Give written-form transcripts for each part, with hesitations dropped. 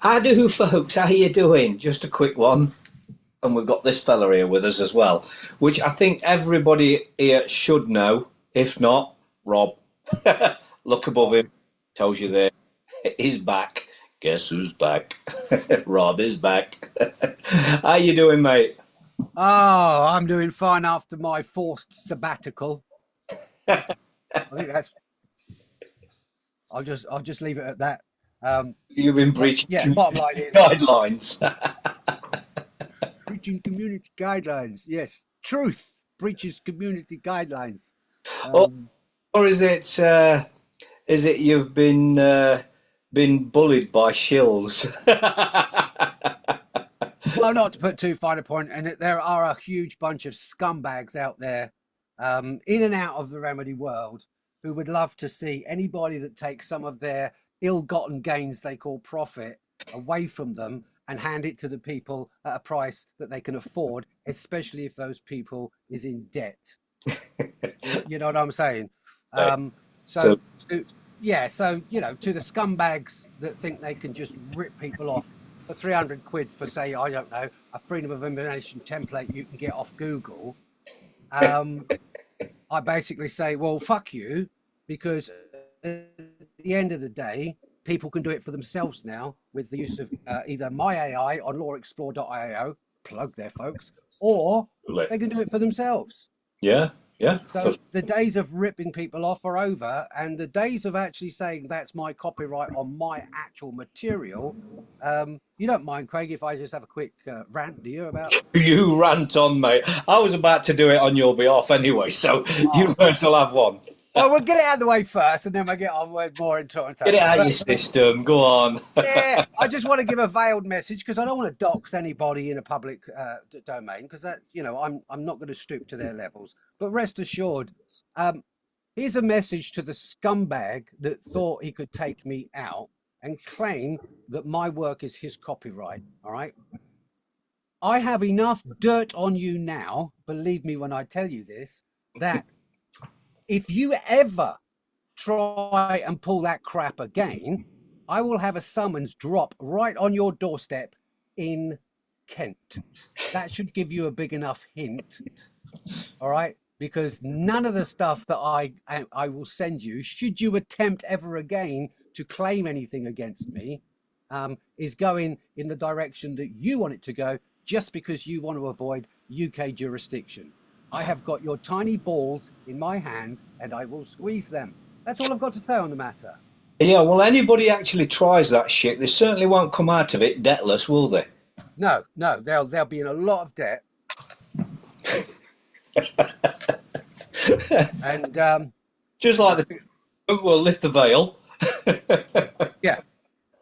I do, folks. How you doing? Just a quick one. And we've got this fella here with us as well, which I think everybody here should know. If not, Rob. Look above him. Tells you there. He's back. Guess who's back? Rob is back. How you doing, mate? Oh, I'm doing fine after my forced sabbatical. I think that's. I'll just leave it at that. Um, You've been but breaching yeah, bottom community line is guidelines. breaching community guidelines. Yes, truth breaches community guidelines. or, Um, or is it you've been bullied by shills? well, not to put too fine a point, and there are a huge bunch of scumbags out there, in and out of the remedy world, who would love to see anybody that takes some of their ill-gotten gains they call profit away from them and hand it to the people at a price that they can afford, especially if those people is in debt. You know what I'm saying? Right. Um, So so, yeah, so, to the scumbags that think they can just rip people off for 300 quid for, say, I don't know, a freedom of information template you can get off Google, um, I basically say, well, fuck you, because at the end of the day, people can do it for themselves now with the use of either my AI on lawexplore.io, plug there, folks, or they can do it for themselves. yeah, yeah. So So the days of ripping people off are over, and the days of actually saying that's my copyright on my actual material. You don't mind, Craig, if I just have a quick rant, do you, about? you rant on, mate. I was about to do it on your behalf anyway, so you Oh, might as well have one. well, we'll get it out of the way first, and then we'll get on with more into it. Get So, it out of but your system. Go on. yeah, I just want to give a veiled message because I don't want to dox anybody in a public domain because I'm not going to stoop to their levels. But rest assured, um, here's a message to the scumbag that thought he could take me out and claim that my work is his copyright. All right. I have enough dirt on you now, believe me when I tell you this, that if you ever try and pull that crap again, I will have a summons drop right on your doorstep in Kent. That should give you a big enough hint. All right. Because none of the stuff that I will send you, should you attempt ever again to claim anything against me, is going in the direction that you want it to go, just because you want to avoid UK jurisdiction. I have got your tiny balls in my hand, and I will squeeze them. That's all I've got to say on the matter. Yeah, well, anybody actually tries that shit, they certainly won't come out of it debtless, will they? No, no, they'll be in a lot of debt, and Just like the will lift the veil. yeah,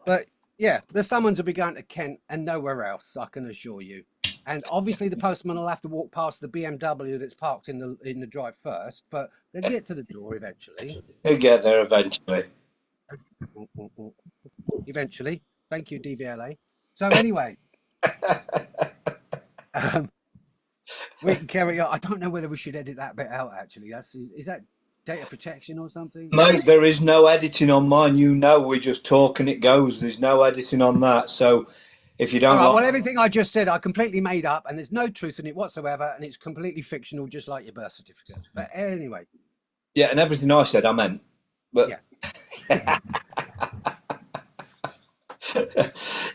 but yeah, the summons will be going to Kent and nowhere else, I can assure you. And obviously, the postman will have to walk past the BMW that's parked in the drive first, but they'll get to the door eventually. He'll get there eventually. Eventually, thank you, DVLA. So anyway, um, we can carry on. I don't know whether we should edit that bit out. Actually, is that data protection or something? Mate, there is no editing on mine. You know, we're just talking, it goes. There's no editing on that. So if you All don't right. like, Well, everything I just said, I completely made up, and there's no truth in it whatsoever, and it's completely fictional, just like your birth certificate. But anyway, yeah, and everything I said, I meant. But yeah.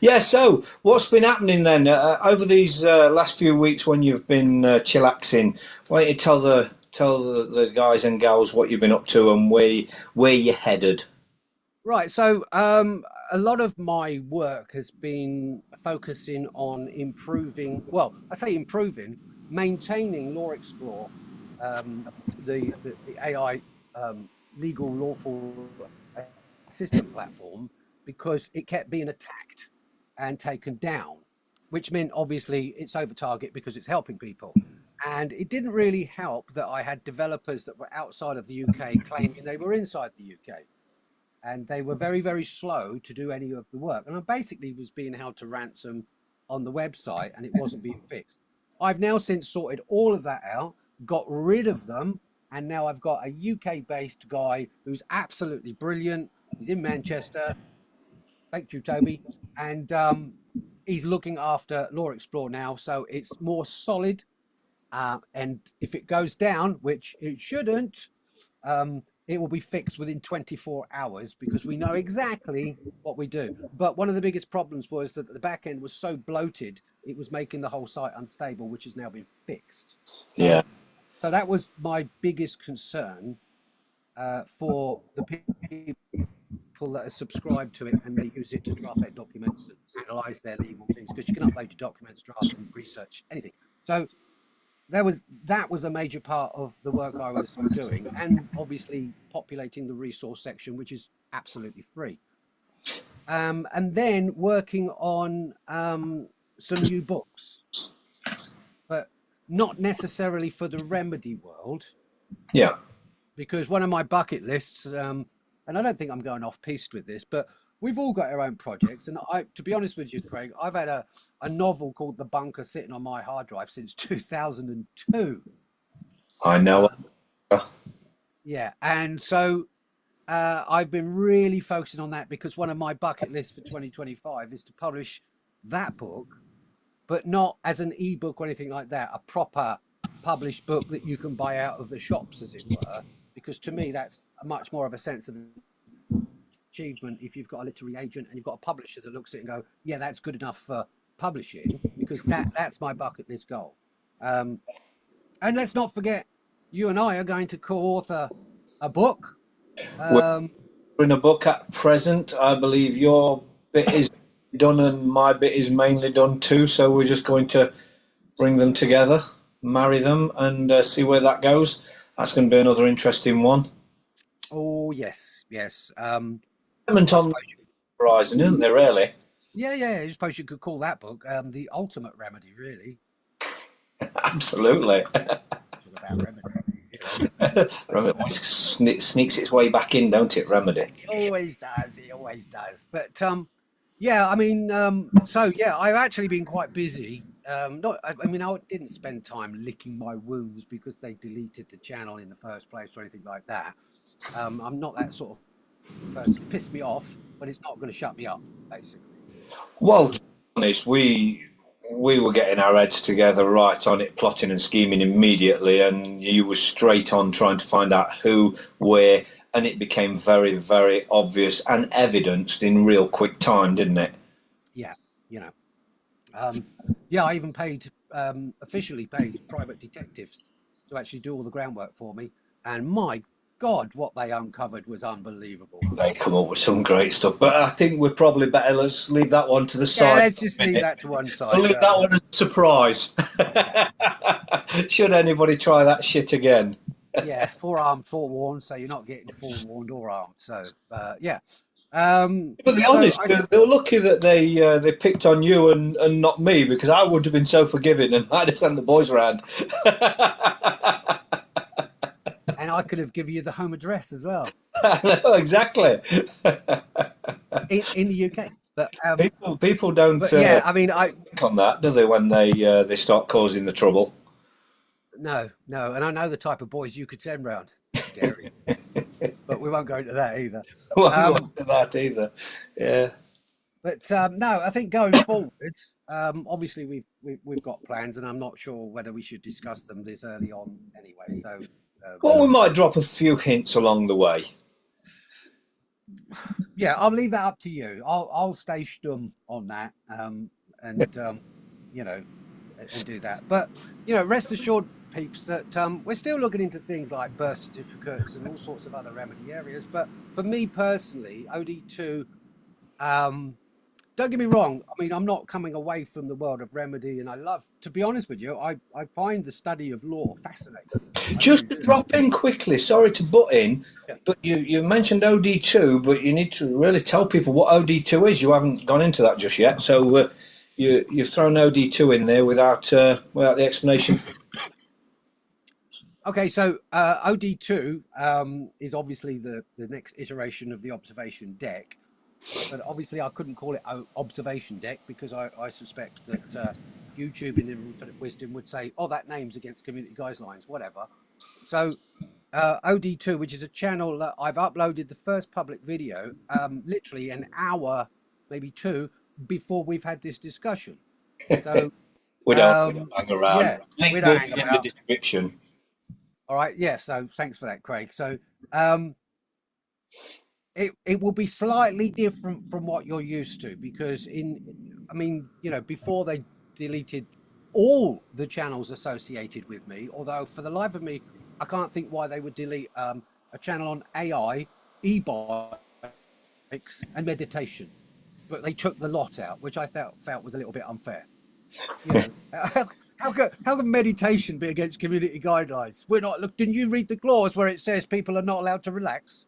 yeah, so what's been happening then over these last few weeks when you've been chillaxing? Why don't you tell the guys and gals what you've been up to and where you headed? Right. So a lot of my work has been focusing on improving. Well, I say improving, maintaining Law Explore, the AI legal lawful assistant platform, because it kept being attacked and taken down, which meant obviously it's over target because it's helping people. And it didn't really help that I had developers that were outside of the UK claiming they were inside the UK, and they were very, very slow to do any of the work. And I basically was being held to ransom on the website, and it wasn't being fixed. I've now since sorted all of that out, got rid of them, and now I've got a UK-based guy who's absolutely brilliant. He's in Manchester. Thank you, Toby. and he's looking after Law Explore now, so it's more solid. And if it goes down, which it shouldn't, it will be fixed within 24 hours because we know exactly what we do. But one of the biggest problems was that the back end was so bloated, it was making the whole site unstable, which has now been fixed. Yeah. So that was my biggest concern for the people that are subscribed to it and they use it to draft their documents and analyze their legal things, because you can upload your documents, draft them, research, anything. So that was a major part of the work I was doing, and obviously populating the resource section, which is absolutely free. And then working on some new books, but not necessarily for the remedy world. Yeah. Because one of my bucket lists, and I don't think I'm going off piste with this, but we've all got our own projects. And to be honest with you, Craig, I've had a novel called The Bunker sitting on my hard drive since 2002. I know. Yeah. And so I've been really focusing on that because one of my bucket lists for 2025 is to publish that book, but not as an ebook or anything like that, a proper published book that you can buy out of the shops, as it were. Because to me, that's a much more of a sense of achievement if you've got a literary agent and you've got a publisher that looks at it and go, yeah, that's good enough for publishing, because that's my bucket list goal. And let's not forget, you and I are going to co-author a book. We're in a book at present. I believe your bit is done and my bit is mainly done too, so we're just going to bring them together, marry them, and see where that goes. That's going to be another interesting one. Oh, yes. On the horizon, isn't there, really? Yeah. I suppose you could call that book The Ultimate Remedy, really. Absolutely. Remedy sneaks its way back in, don't it, Remedy? It always does. But yeah, I mean, so yeah, I've actually been quite busy. I didn't spend time licking my wounds because they deleted the channel in the first place or anything like that. I'm not that sort of person. It pissed me off, but it's not going to shut me up, basically. Well, to be honest, we were getting our heads together right on it, plotting and scheming immediately, and you were straight on trying to find out who, where, and it became very, very obvious and evidenced in real quick time, didn't it? Yeah, I even officially paid private detectives to actually do all the groundwork for me, and my God, what they uncovered was unbelievable. They come up with some great stuff, but I think we're probably better. Let's leave that one to the side. Yeah, let's just leave that to one side. We'll leave that one as a surprise. Should anybody try that shit again? Yeah, forearmed, forewarned, so you're not getting forewarned or armed. So, yeah. But to be honest, they were lucky that they picked on you and not me, because I would have been so forgiving and I'd have sent the boys around. And I could have given you the home address as well. No, exactly. in the UK. But people don't. But yeah, I mean, think on that, do they? When they start causing the trouble. No, and I know the type of boys you could send round. Scary. But we won't go into that either. We won't go into that either. Yeah. But no, I think going forward, obviously we've got plans, and I'm not sure whether we should discuss them this early on anyway. So. Well, we might drop a few hints along the way. Yeah, I'll leave that up to you. I'll stay stum on that, and do that. But rest assured, peeps, that we're still looking into things like birth certificates and all sorts of other remedy areas. But for me personally, OD2. Don't get me wrong. I mean, I'm not coming away from the world of remedy, and I love, to be honest with you, I find the study of law fascinating. Just to drop in quickly, sorry to butt in, but you mentioned OD2, but you need to really tell people what OD2 is. You haven't gone into that just yet, so you've thrown OD2 in there without the explanation. Okay, so OD2 is obviously the next iteration of the observation deck. But obviously I couldn't call it observation deck because I suspect that YouTube in their infinite wisdom would say, oh, that name's against community guidelines, whatever. So OD2, which is a channel that I've uploaded the first public video, literally an hour, maybe two, before we've had this discussion. So We don't hang around. yeah, we Link don't will hang be in the about. description. All right, yeah. So thanks for that, Craig. So it will be slightly different from what you're used to, because before they deleted all the channels associated with me, although for the life of me I can't think why they would delete a channel on AI, e-bikes and meditation, but they took the lot out, which I felt was a little bit unfair. You know, how can meditation be against community guidelines? We're not. Look, didn't you read the clause where it says people are not allowed to relax?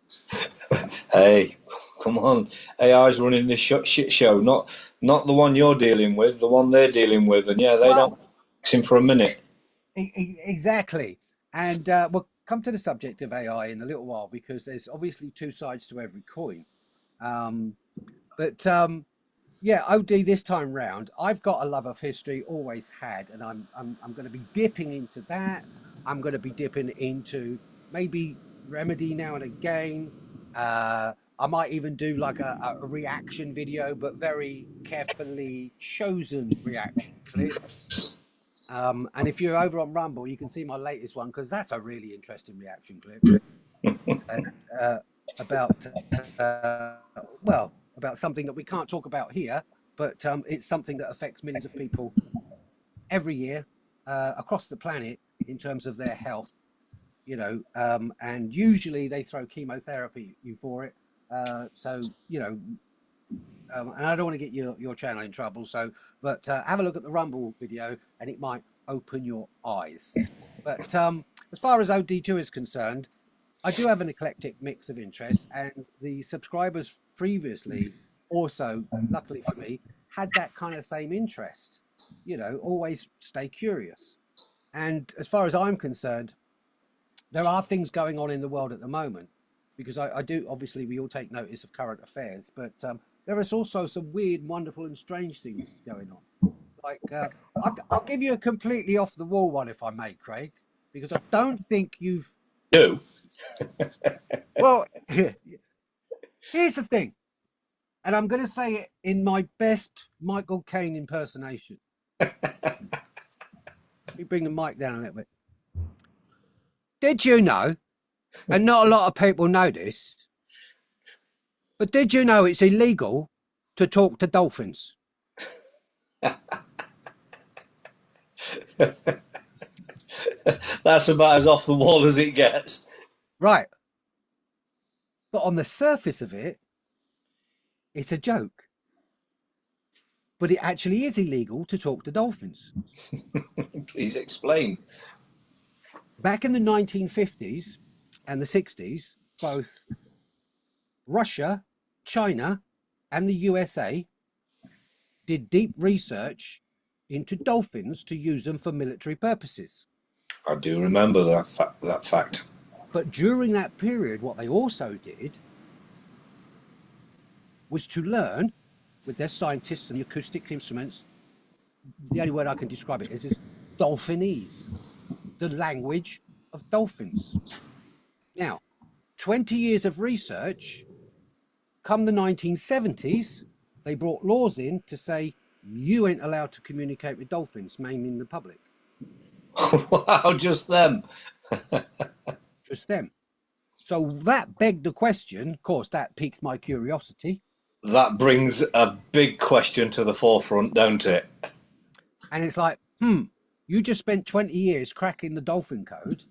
Hey, come on. AI's running this shit show, not the one you're dealing with, the one they're dealing with. And yeah, they don't relax him for a minute. Exactly. And we'll come to the subject of AI in a little while, because there's obviously two sides to every coin. Yeah, OD this time round, I've got a love of history, always had, and I'm going to be dipping into that. I'm going to be dipping into maybe Remedy now and again. I might even do like a reaction video, but very carefully chosen reaction clips. And if you're over on Rumble, you can see my latest one, because that's a really interesting reaction clip. And, about about something that we can't talk about here, but it's something that affects millions of people every year across the planet in terms of their health, and usually they throw chemotherapy at you for it. And I don't want to get your channel in trouble, but have a look at the Rumble video and it might open your eyes. But as far as OD2 is concerned, I do have an eclectic mix of interests, and the subscribers previously also, luckily for me, had that kind of same interest. Always stay curious. And as far as I'm concerned, there are things going on in the world at the moment, because I do, obviously, we all take notice of current affairs, but there is also some weird, wonderful, and strange things going on. Like, I'll give you a completely off the wall one, if I may, Craig, because I don't think you've. Do. Well, here's the thing, and I'm going to say it in my best Michael Caine impersonation. Let me bring the mic down a little bit. Did you know, and not a lot of people know this, but did you know it's illegal to talk to dolphins? That's about as off the wall as it gets. Right. But on the surface of it, it's a joke. But it actually is illegal to talk to dolphins. Please explain. Back in the 1950s and the 60s, both Russia, China, and the USA did deep research into dolphins to use them for military purposes. I do remember that fact. But during that period, what they also did was to learn, with their scientists and the acoustic instruments, the only word I can describe it is Dolphinese, the language of dolphins. Now, 20 years of research, come the 1970s, they brought laws in to say you ain't allowed to communicate with dolphins, mainly the public. Wow, just them. Just them. So that begged the question, of course, that piqued my curiosity. That brings a big question to the forefront, don't it? And it's like, you just spent 20 years cracking the dolphin code,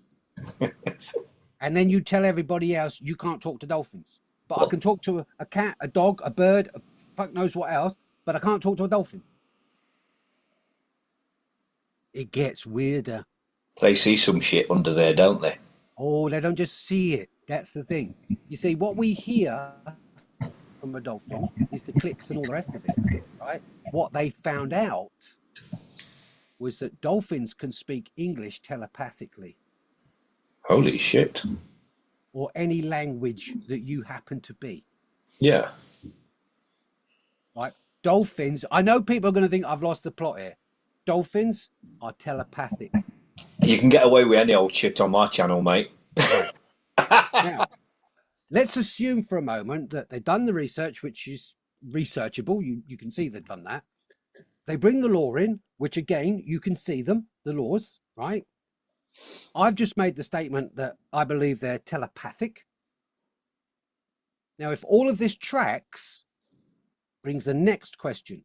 and then you tell everybody else you can't talk to dolphins. But I can talk to a cat, a dog, a bird, a fuck knows what else, but I can't talk to a dolphin. It gets weirder. They see some shit under there, don't they? Oh, they don't just see it. That's the thing. You see, what we hear from a dolphin is the clicks and all the rest of it, right? What they found out was that dolphins can speak English telepathically. Holy shit. Or any language that you happen to be. Yeah. Right? Dolphins, I know people are going to think I've lost the plot here. Dolphins are telepathic. You can get away with any old shit on my channel, mate. Now, let's assume for a moment that they've done the research, which is, researchable. You can see they've done that. They bring the law in, which again, you can see them, the laws, right? I've just made the statement that I believe they're telepathic. Now, if all of this tracks, brings the next question.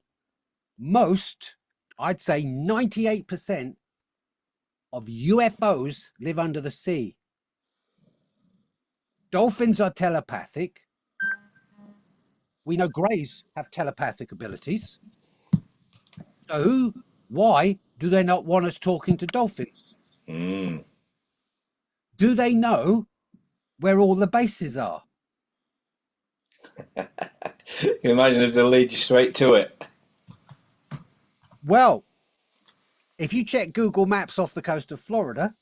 Most, I'd say 98% of UFOs live under the sea. Dolphins are telepathic. We know greys have telepathic abilities. So why do they not want us talking to dolphins? Mm. Do they know where all the bases are? Can you imagine if they lead you straight to it? Well, if you check Google Maps off the coast of Florida,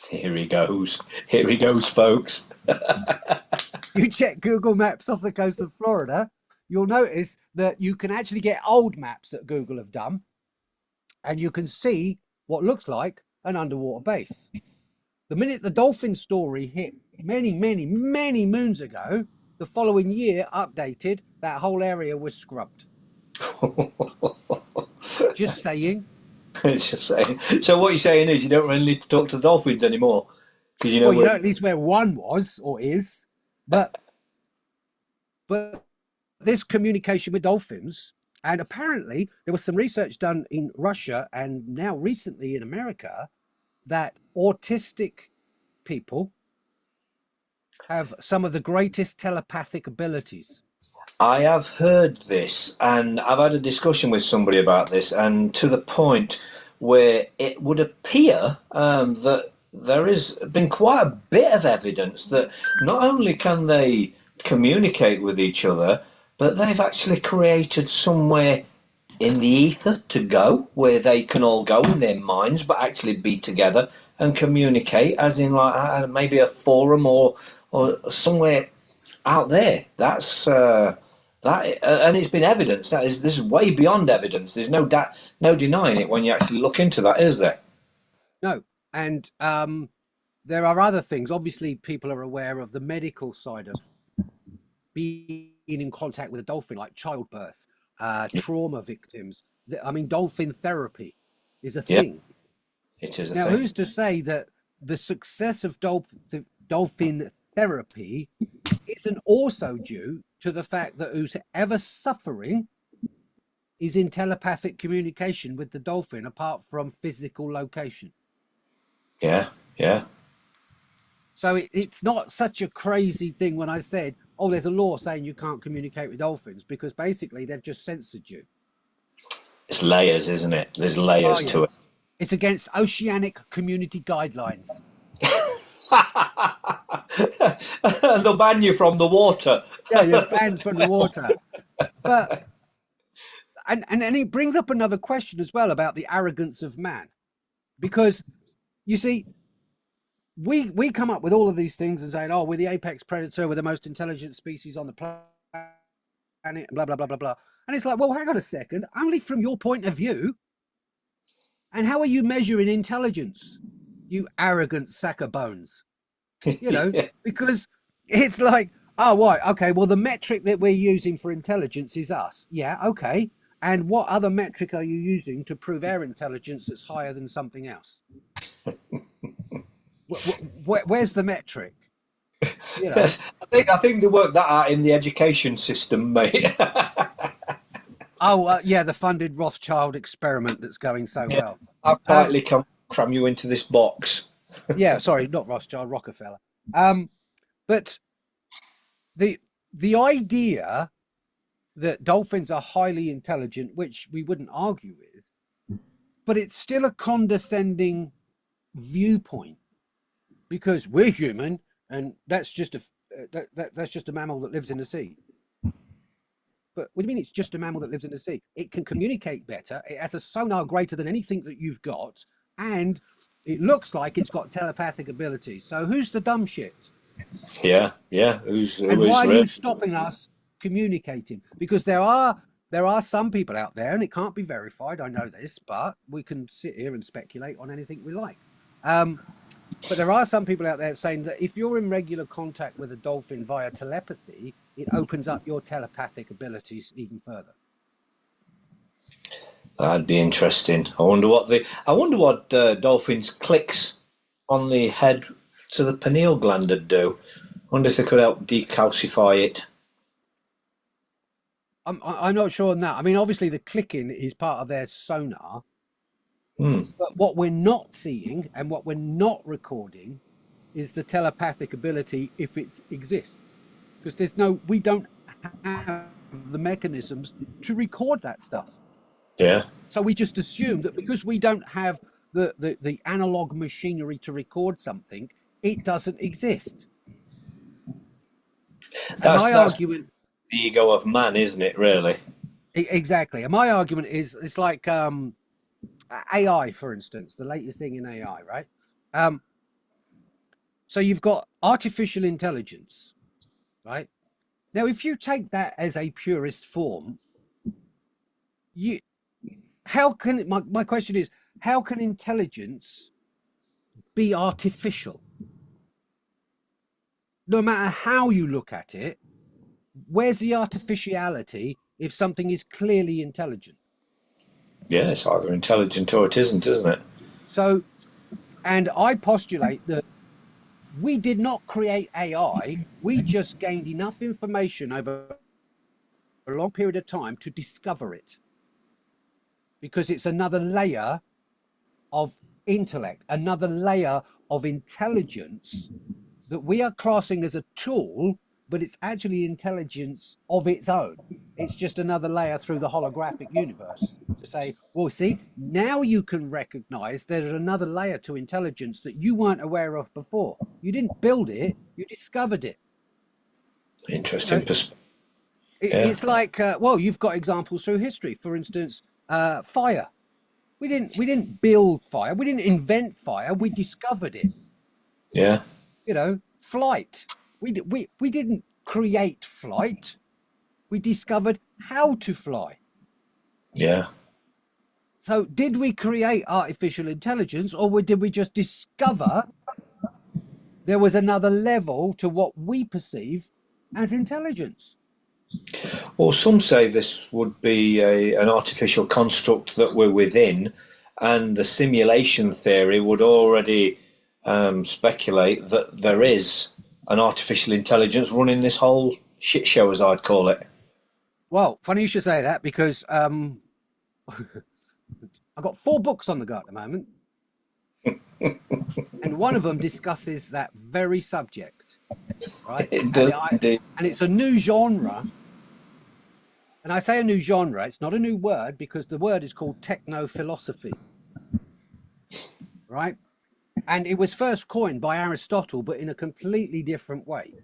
Here he goes. Here he goes, folks. you check Google Maps off the coast of Florida, you'll notice that you can actually get old maps that Google have done, and you can see what looks like an underwater base. The minute the dolphin story hit many, many, many moons ago, the following year updated, that whole area was scrubbed. Just saying. Just saying. So what you're saying is you don't really need to talk to the dolphins anymore, because you know. Well, you know at least where one was or is, but this communication with dolphins, and apparently there was some research done in Russia and now recently in America that autistic people have some of the greatest telepathic abilities. I have heard this, and I've had a discussion with somebody about this, and to the point where it would appear that there has been quite a bit of evidence that not only can they communicate with each other, but they've actually created somewhere in the ether to go where they can all go in their minds, but actually be together and communicate, as in like maybe a forum or somewhere out there. That's that, and it's been evidence. This is way beyond evidence. There's no denying it when you actually look into that, is there? No, and there are other things. Obviously, people are aware of the medical side of being in contact with a dolphin, like childbirth, trauma victims. I mean, dolphin therapy is a thing. It is a now, thing. who's to say that the success of dolphin therapy isn't also due to the fact that who's ever suffering is in telepathic communication with the dolphin, apart from physical location? Yeah. So it's not such a crazy thing when I said, oh, there's a law saying you can't communicate with dolphins, because basically they've just censored you. It's layers, isn't it? There's layers to it. It's against oceanic community guidelines. And they'll ban you from the water. Yeah, you're banned from the water. But and it brings up another question as well about the arrogance of man. Because you see, we come up with all of these things and saying, oh, we're the apex predator, we're the most intelligent species on the planet, blah, blah, blah, blah, blah. And it's like, well, hang on a second, only from your point of view. And how are you measuring intelligence, you arrogant sack of bones? You know, because it's like, oh, right, okay, well, the metric that we're using for intelligence is us. Yeah, okay. And what other metric are you using to prove our intelligence that's higher than something else? Where's the metric? You know? I think they worked that out in the education system, mate. Yeah, the funded Rothschild experiment that's going so well. How tightly can cram you into this box? Yeah, sorry, not Rothschild, Rockefeller. But the idea that dolphins are highly intelligent, which we wouldn't argue with, but it's still a condescending viewpoint, because we're human and that's just a mammal that lives in the sea. But what do you mean it's just a mammal that lives in the sea? It can communicate better. It has a sonar greater than anything that you've got, and it looks like it's got telepathic abilities. So who's the dumb shit? Yeah. And why are you stopping us communicating? Because there are some people out there, and it can't be verified, I know this, but we can sit here and speculate on anything we like. But there are some people out there saying that if you're in regular contact with a dolphin via telepathy, it opens up your telepathic abilities even further. That'd be interesting. I wonder what dolphins' clicks on the head to the pineal gland would do. I wonder if they could help decalcify it. I'm not sure on that. I mean, obviously the clicking is part of their sonar, Hmm. but what we're not seeing and what we're not recording is the telepathic ability if it exists, because we don't have the mechanisms to record that stuff. Yeah. So we just assume that because we don't have the analog machinery to record something, it doesn't exist. That's my argument, the ego of man, isn't it? Really. exactly. And my argument is, it's like AI, for instance, the latest thing in AI, right? So you've got artificial intelligence, right? Now, if you take that as a purist form, my question is, how can intelligence be artificial? No matter how you look at it, where's the artificiality if something is clearly intelligent? Yeah, it's either intelligent or it isn't it? So, and I postulate that we did not create AI, we just gained enough information over a long period of time to discover it. Because it's another layer of intellect, another layer of intelligence that we are classing as a tool, but it's actually intelligence of its own. It's just another layer through the holographic universe to say, well, see, now you can recognize there's another layer to intelligence that you weren't aware of before. You didn't build it, you discovered it. Interesting perspective. It's like, well, you've got examples through history. For instance, fire. We didn't build fire. We didn't invent fire. We discovered it. Yeah. Flight. We didn't create flight. We discovered how to fly. Yeah. So did we create artificial intelligence, or did we just discover there was another level to what we perceive as intelligence? Well, some say this would be an artificial construct that we're within, and the simulation theory would already speculate that there is an artificial intelligence running this whole shit show, as I'd call it. Well, funny you should say that, because I've got 4 books on the go at the moment. And one of them discusses that very subject, right? And it's a new genre. And I say a new genre, it's not a new word, because the word is called techno-philosophy, right? And it was first coined by Aristotle, but in a completely different way,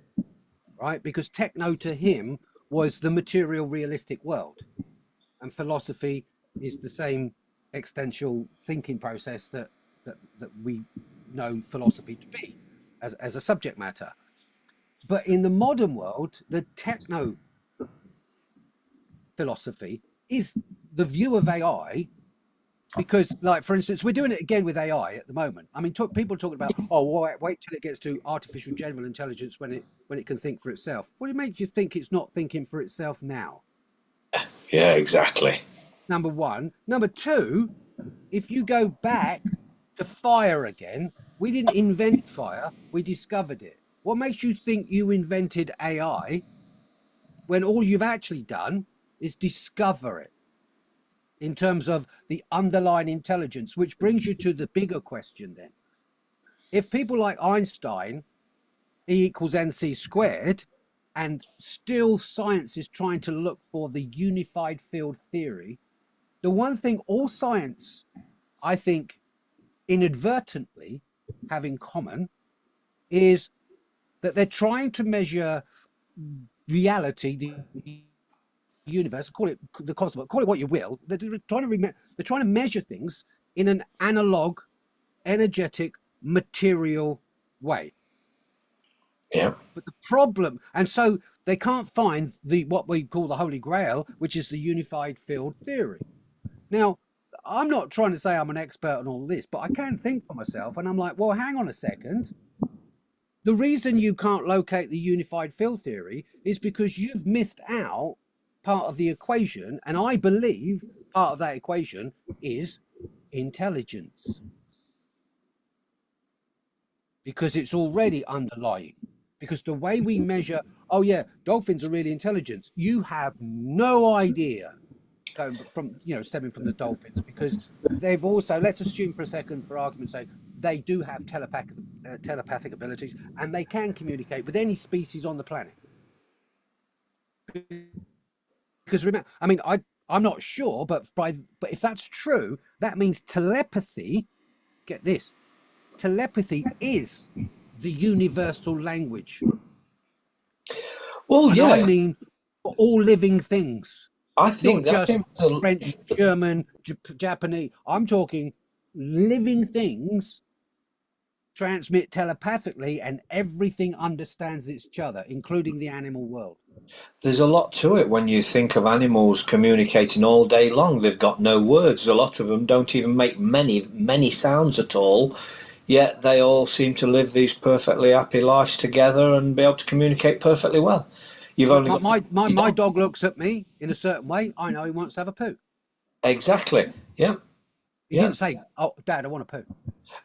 right? Because techno to him was the material realistic world. And philosophy is the same existential thinking process that we know philosophy to be as a subject matter. But in the modern world, the techno philosophy is the view of AI, because, like, for instance, we're doing it again with AI at the moment. I mean, people talking about, oh, wait till it gets to artificial general intelligence when it can think for itself. What do you make you think it's not thinking for itself now? Yeah, exactly. Number one. Number two, if you go back to fire again, we didn't invent fire, we discovered it. What makes you think you invented AI when all you've actually done is discover it in terms of the underlying intelligence? Which brings you to the bigger question then. If people like Einstein, E equals mc squared, and still science is trying to look for the unified field theory, the one thing all science, I think, inadvertently have in common is that they're trying to measure reality, the universe, call it the cosmos, call it what you will. They're trying to measure things in an analog, energetic, material way. Yeah. But the problem, and so they can't find what we call the Holy Grail, which is the unified field theory. Now, I'm not trying to say I'm an expert on all this, but I can think for myself, and I'm like, well, hang on a second. The reason you can't locate the unified field theory is because you've missed out part of the equation, and I believe part of that equation is intelligence, because it's already underlying. Because the way we measure, oh yeah, dolphins are really intelligent, you have no idea, going from, stemming from the dolphins, because they've also, let's assume for a second, for argument's sake, they do have telepathic abilities, and they can communicate with any species on the planet. Because remember, I mean, I'm not sure, but if that's true, that means telepathy. Get this, telepathy is the universal language. Well, and yeah, I mean for all living things. I think not just French, German, Japanese. I'm talking living things transmit telepathically, and everything understands each other, including the animal world. There's a lot to it when you think of animals communicating all day long. They've got no words. A lot of them don't even make many sounds at all, yet they all seem to live these perfectly happy lives together and be able to communicate perfectly well. My dog looks at me in a certain way. I know he wants to have a poo. Exactly. Yeah. He didn't say, "Oh, Dad, I want a poo."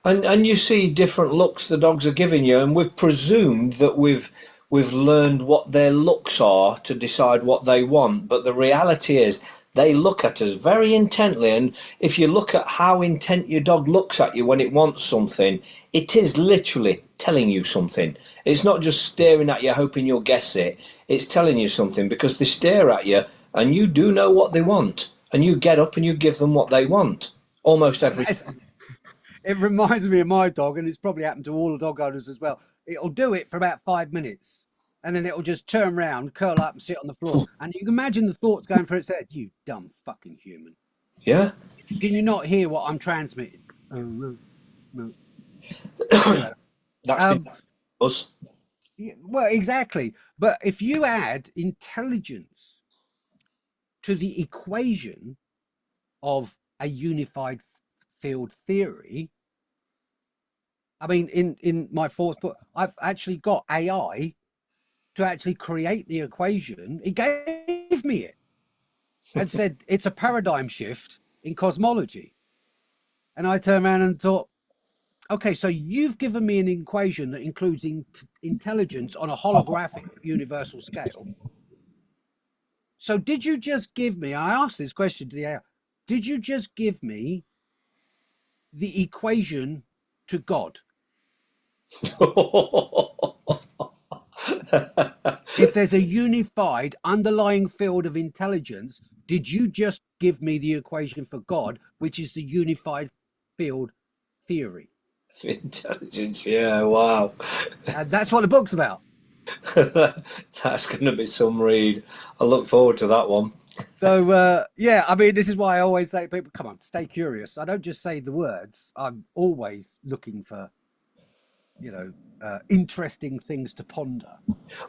And you see different looks the dogs are giving you, and we've presumed that we've learned what their looks are to decide what they want, but the reality is they look at us very intently, and if you look at how intent your dog looks at you when it wants something, it is literally telling you something. It's not just staring at you hoping you'll guess it. It's telling you something, because they stare at you and you do know what they want, and you get up and you give them what they want almost every time. It reminds me of my dog, and it's probably happened to all the dog owners as well. It'll do it for about 5 minutes, and then it'll just turn around, curl up, and sit on the floor. And you can imagine the thoughts going through its head: "You dumb fucking human! Yeah. Can you not hear what I'm transmitting?" No. That's us. Well, exactly. But if you add intelligence to the equation of a unified field theory, I mean, in my fourth book, I've actually got AI to actually create the equation. It gave me it and said it's a paradigm shift in cosmology. And I turned around and thought, okay, so you've given me an equation that includes intelligence on a holographic universal scale. So did you just give me, I asked this question to the AI, did you just give me the equation to God? If there's a unified underlying field of intelligence, did you just give me the equation for God, which is the unified field theory? Intelligence, yeah, wow. And that's what the book's about. That's going to be some read. I look forward to that one. So, yeah, I mean, this is why I always say to people, come on, stay curious. I don't just say the words. I'm always looking for, interesting things to ponder.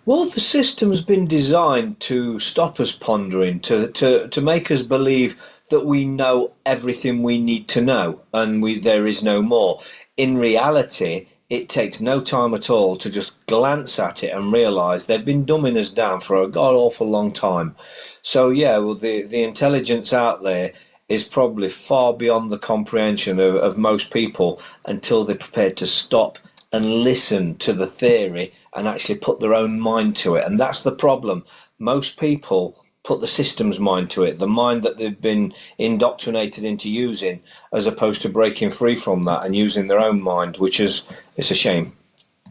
Well, the system's been designed to stop us pondering, to make us believe that we know everything we need to know, and there is no more. In reality, it takes no time at all to just glance at it and realise they've been dumbing us down for a god awful long time. So yeah, well, the intelligence out there is probably far beyond the comprehension of most people until they're prepared to stop and listen to the theory and actually put their own mind to it. And that's the problem. Most people put the system's mind to it, the mind that they've been indoctrinated into using, as opposed to breaking free from that and using their own mind, which is, it's a shame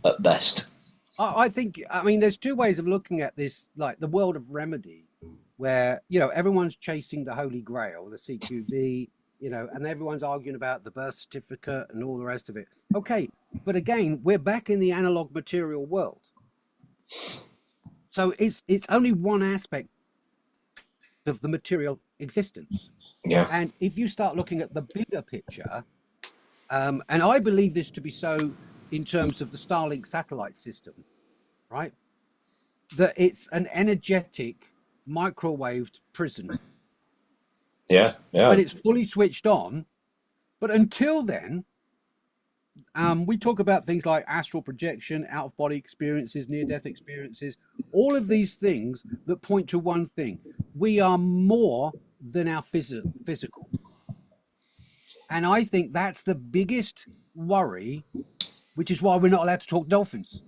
at best. I think, I mean, there's two ways of looking at this, like the world of remedy, where, everyone's chasing the Holy Grail, the CQB, and everyone's arguing about the birth certificate and all the rest of it. Okay, but again, we're back in the analog material world. So it's only one aspect of the material existence. Yeah. And if you start looking at the bigger picture, and I believe this to be so in terms of the Starlink satellite system, right? That it's an energetic microwaved prison. Yeah. But it's fully switched on. But until then, We talk about things like astral projection, out of body experiences, near death experiences, all of these things that point to one thing: we are more than our physical. And I think that's the biggest worry, which is why we're not allowed to talk dolphins,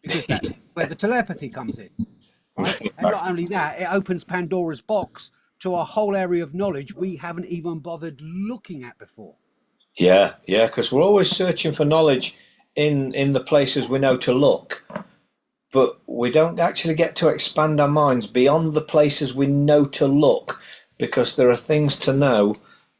because that's where the telepathy comes in, right? And not only that, it opens Pandora's box to a whole area of knowledge we haven't even bothered looking at before. Yeah, yeah, because we're always searching for knowledge in the places we know to look, but we don't actually get to expand our minds beyond the places we know to look, because there are things to know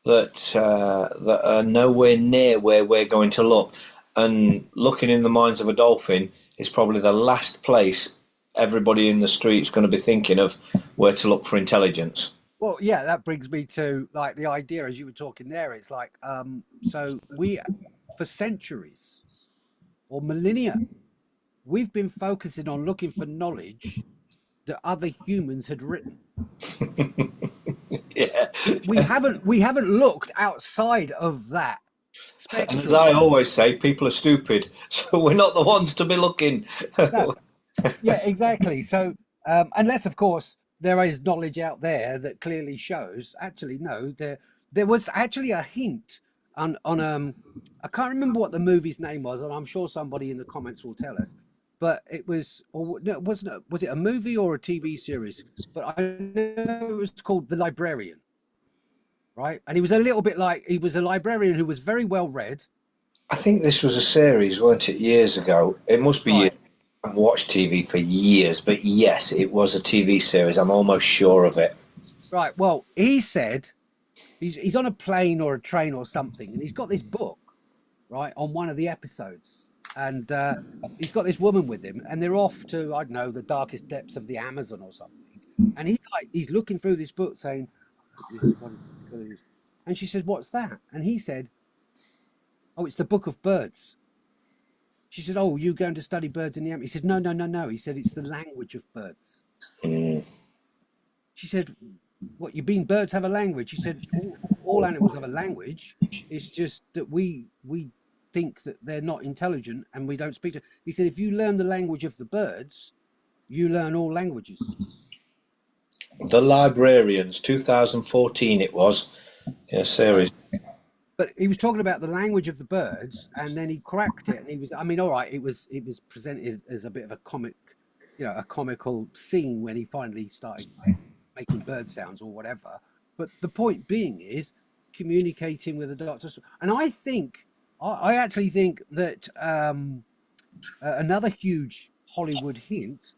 that are nowhere near where we're going to look. And looking in the minds of a dolphin is probably the last place everybody in the street's going to be thinking of where to look for intelligence. Well, yeah, that brings me to like the idea as you were talking there. It's like, so we, for centuries or millennia, we've been focusing on looking for knowledge that other humans had written. Yeah. We haven't looked outside of that And as spectrum. I always say, people are stupid, so we're not the ones to be looking. No, yeah, exactly. So unless, of course, there is knowledge out there that clearly shows. Actually, no, there was actually a hint on I can't remember what the movie's name was, and I'm sure somebody in the comments will tell us. But it was, or no, it wasn't. Was it a movie or a TV series? But I know it was called The Librarian, right? And he was a little bit like he was a librarian who was very well read, I think this was a series, weren't it, years ago? It must be years. right? I've watched TV for years, but yes, it was a TV series. I'm almost sure of it. Right. Well, he said he's on a plane or a train or something, and he's got this book, right, on one of the episodes, and he's got this woman with him, and they're off to, I don't know, the darkest depths of the Amazon or something, and he's looking through this book saying, this one, and she says, "What's that?" And he said, "Oh, it's the Book of Birds." She said, "Oh, you going to study birds in the Amazon?" He said, "No, no, no, no." He said, "It's the language of birds." Mm. She said, "What, you mean birds have a language?" He said, all animals have a language. It's just that we think that they're not intelligent and we don't speak to. He said, "If you learn the language of the birds, you learn all languages." The Librarians, 2014 it was. Yeah, Right. series. But he was talking about the language of the birds, and then he cracked it, and he was, I mean, all right, it was presented as a bit of a comic, a comical scene when he finally started making bird sounds or whatever. But the point being is communicating with the doctors. And I actually think that another huge Hollywood hint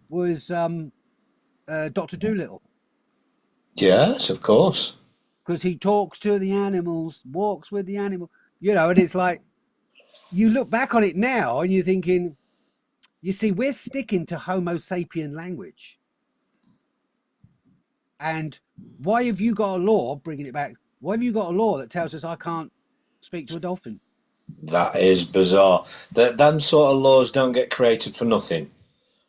was Dr. Dolittle, Yes, of course. because he talks to the animals, walks with the animal, and it's like you look back on it now and you're thinking, you see, we're sticking to Homo sapien language. And why have you got a law, bringing it back, why have you got a law that tells us I can't speak to a dolphin? That is bizarre. Them sort of laws don't get created for nothing. No.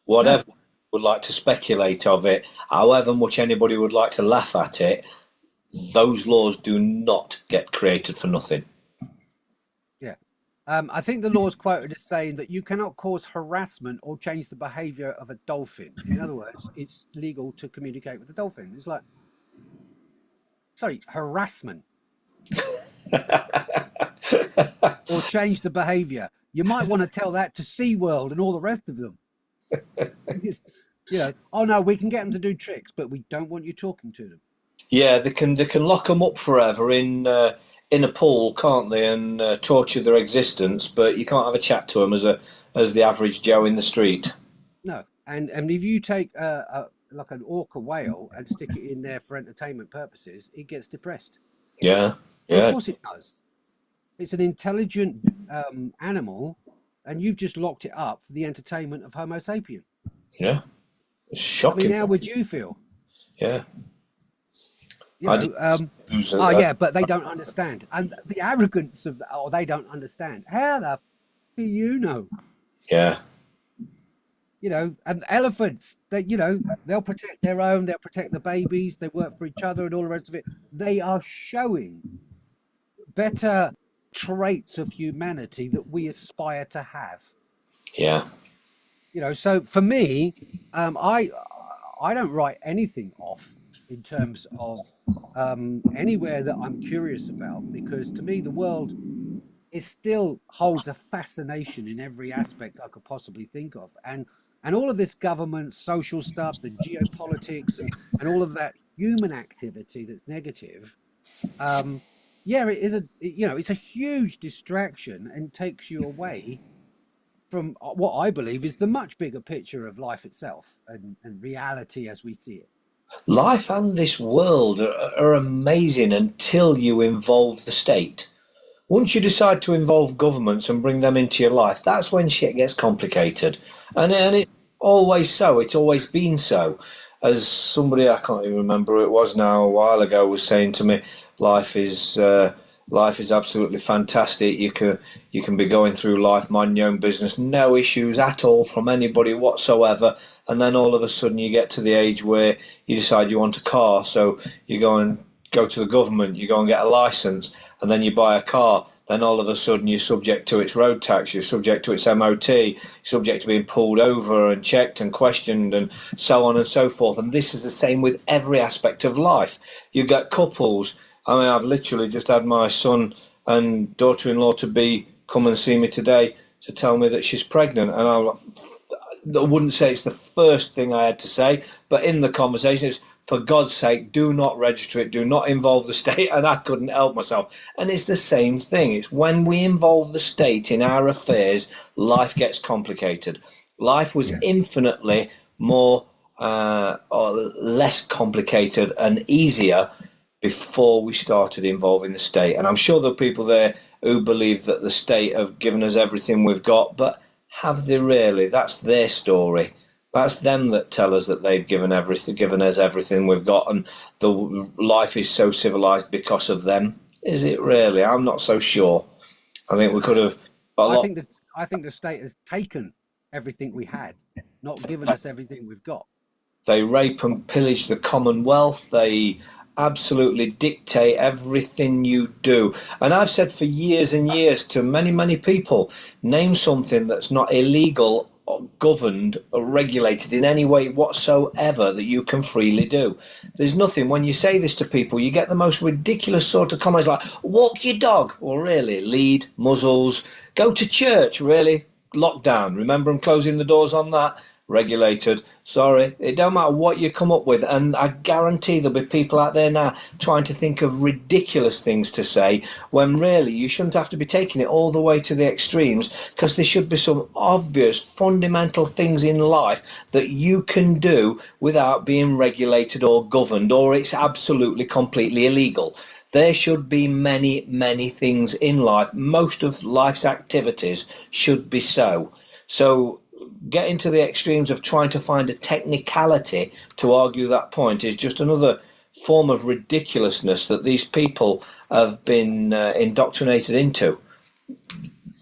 Whatever would like to speculate of it, however much anybody would like to laugh at it, those laws do not get created for nothing. Yeah. I think the law is quoted as saying that you cannot cause harassment or change the behavior of a dolphin. In other words, it's legal to communicate with the dolphin. It's like, sorry, harassment or change the behavior. You might want to tell that to SeaWorld and all the rest of them. Oh no, we can get them to do tricks, but we don't want you talking to them. Yeah, they can lock them up forever in a pool, can't they, and torture their existence. But you can't have a chat to them as the average Joe in the street. No, and if you take like an orca whale and stick it in there for entertainment purposes, it gets depressed. Yeah, Well, of yeah, course it does. It's an intelligent animal, and you've just locked it up for the entertainment of Homo sapien. yeah. It's I mean, shocking. how would you feel? Yeah, You I did know, use oh yeah, but they don't understand, and the arrogance of that. Oh, they don't understand. How the do you know? yeah, And elephants, they'll protect their own, they'll protect the babies, they work for each other and all the rest of it. They are showing better traits of humanity that we aspire to have. Yeah. You know, so for me, I don't write anything off in terms of anywhere that I'm curious about, because to me the world, it still holds a fascination in every aspect I could possibly think of, and all of this government social stuff, the geopolitics, and all of that human activity that's negative. Yeah, it is it's a huge distraction and takes you away from what I believe is the much bigger picture of life itself and reality as we see it. Life and this world are amazing until you involve the state. Once you decide to involve governments and bring them into your life, that's when shit gets complicated. And it's always so. It's always been so. As somebody, I can't even remember who it was now, a while ago, was saying to me, life is life is absolutely fantastic. You can be going through life, mind your own business, no issues at all from anybody whatsoever. And then all of a sudden you get to the age where you decide you want a car, so you go to the government, you go and get a license, and then you buy a car. Then all of a sudden you're subject to its road tax, you're subject to its MOT, you're subject to being pulled over and checked and questioned and so on and so forth. And this is the same with every aspect of life. You get couples. I mean, I've literally just had my son and daughter-in-law to be come and see me today to tell me that she's pregnant, and I wouldn't say it's the first thing I had to say, but in the conversation it's, for God's sake, do not register it, do not involve the state, and I couldn't help myself. And it's the same thing. It's when we involve the state in our affairs, life gets complicated. Life was infinitely more or less complicated and easier before we started involving the state. And I'm sure there are people there who believe that the state have given us everything we've got, but have they really? That's their story. That's them that tell us that they've given us everything we've got, and the life is so civilized because of them. Is it really? I'm not so sure. I think we could have. I think the state has taken everything we had, not given us everything we've got. They rape and pillage the Commonwealth. They absolutely dictate everything you do. And I've said for years and years to many, many people, name something that's not illegal or governed or regulated in any way whatsoever that you can freely do. There's nothing. When you say this to people, you get the most ridiculous sort of comments like, walk your dog. Well, really? Lead, muzzles, go to church, really? Lockdown. Remember them closing the doors on that? Regulated. Sorry, it don't matter what you come up with, and I guarantee there'll be people out there now trying to think of ridiculous things to say when really you shouldn't have to be taking it all the way to the extremes, because there should be some obvious fundamental things in life that you can do without being regulated or governed, or it's absolutely completely illegal. There should be many, many things in life. Most of life's activities should be so. So getting to the extremes of trying to find a technicality to argue that point is just another form of ridiculousness that these people have been indoctrinated into.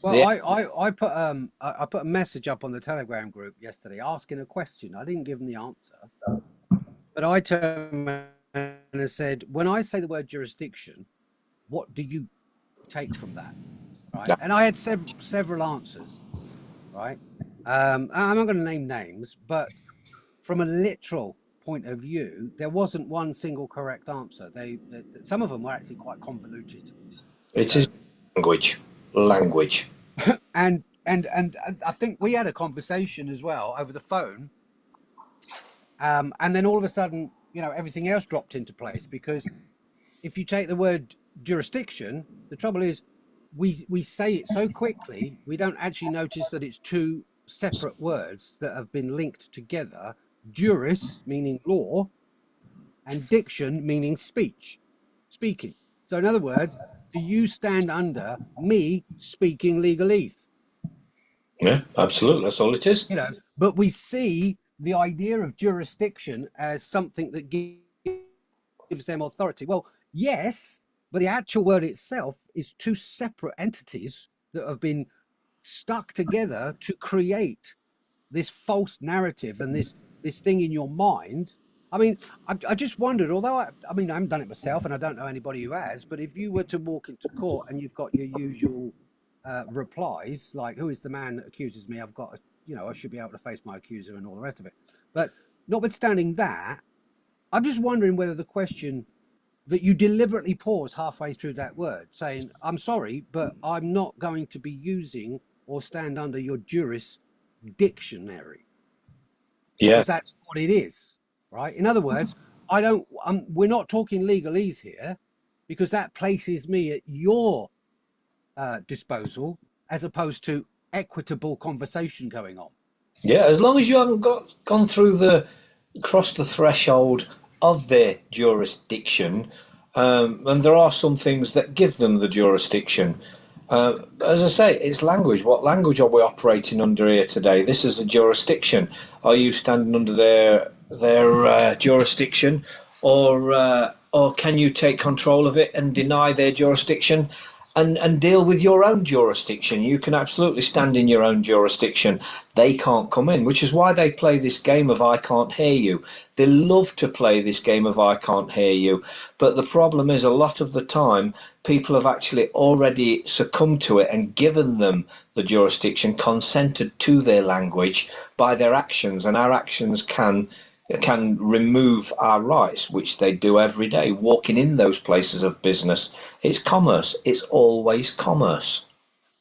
Well, I put a message up on the Telegram group yesterday asking a question. I didn't give them the answer, but I turned and I said, when I say the word jurisdiction, what do you take from that? Right, and I had several answers. Right. I'm not going to name names, but from a literal point of view, there wasn't one single correct answer. Some of them were actually quite convoluted. It is language. And I think we had a conversation as well over the phone, and then all of a sudden, everything else dropped into place, because if you take the word jurisdiction, the trouble is we say it so quickly we don't actually notice that it's two separate words that have been linked together. Juris meaning law, and diction meaning speaking. So in other words, do you stand under me speaking legalese? Yeah, absolutely. That's all it is. But we see the idea of jurisdiction as something that gives them authority. Well, yes, but the actual word itself is two separate entities that have been stuck together to create this false narrative and this thing in your mind I mean, I just wondered, although I mean, I haven't done it myself and I don't know anybody who has, but if you were to walk into court and you've got your usual replies, like, who is the man that accuses me? I've got, I should be able to face my accuser and all the rest of it. But notwithstanding that, I'm just wondering whether the question that you deliberately pause halfway through that word, saying, I'm sorry, but I'm not going to be using or stand under your jurisdictionary. Yeah. Because that's what it is. Right. In other words, we're not talking legalese here, because that places me at your disposal as opposed to equitable conversation going on. Yeah, as long as you haven't crossed the threshold of their jurisdiction, and there are some things that give them the jurisdiction. As I say, it's language. What language are we operating under here today? This is a jurisdiction. Are you standing under their jurisdiction, or can you take control of it and deny their jurisdiction and deal with your own jurisdiction? You can absolutely stand in your own jurisdiction. They can't come in, which is why they play this game of I can't hear you. They love to play this game of I can't hear you. But the problem is, a lot of the time, people have actually already succumbed to it and given them the jurisdiction, consented to their language by their actions, and our actions can remove our rights, which they do every day, walking in those places of business. It's commerce. It's always commerce.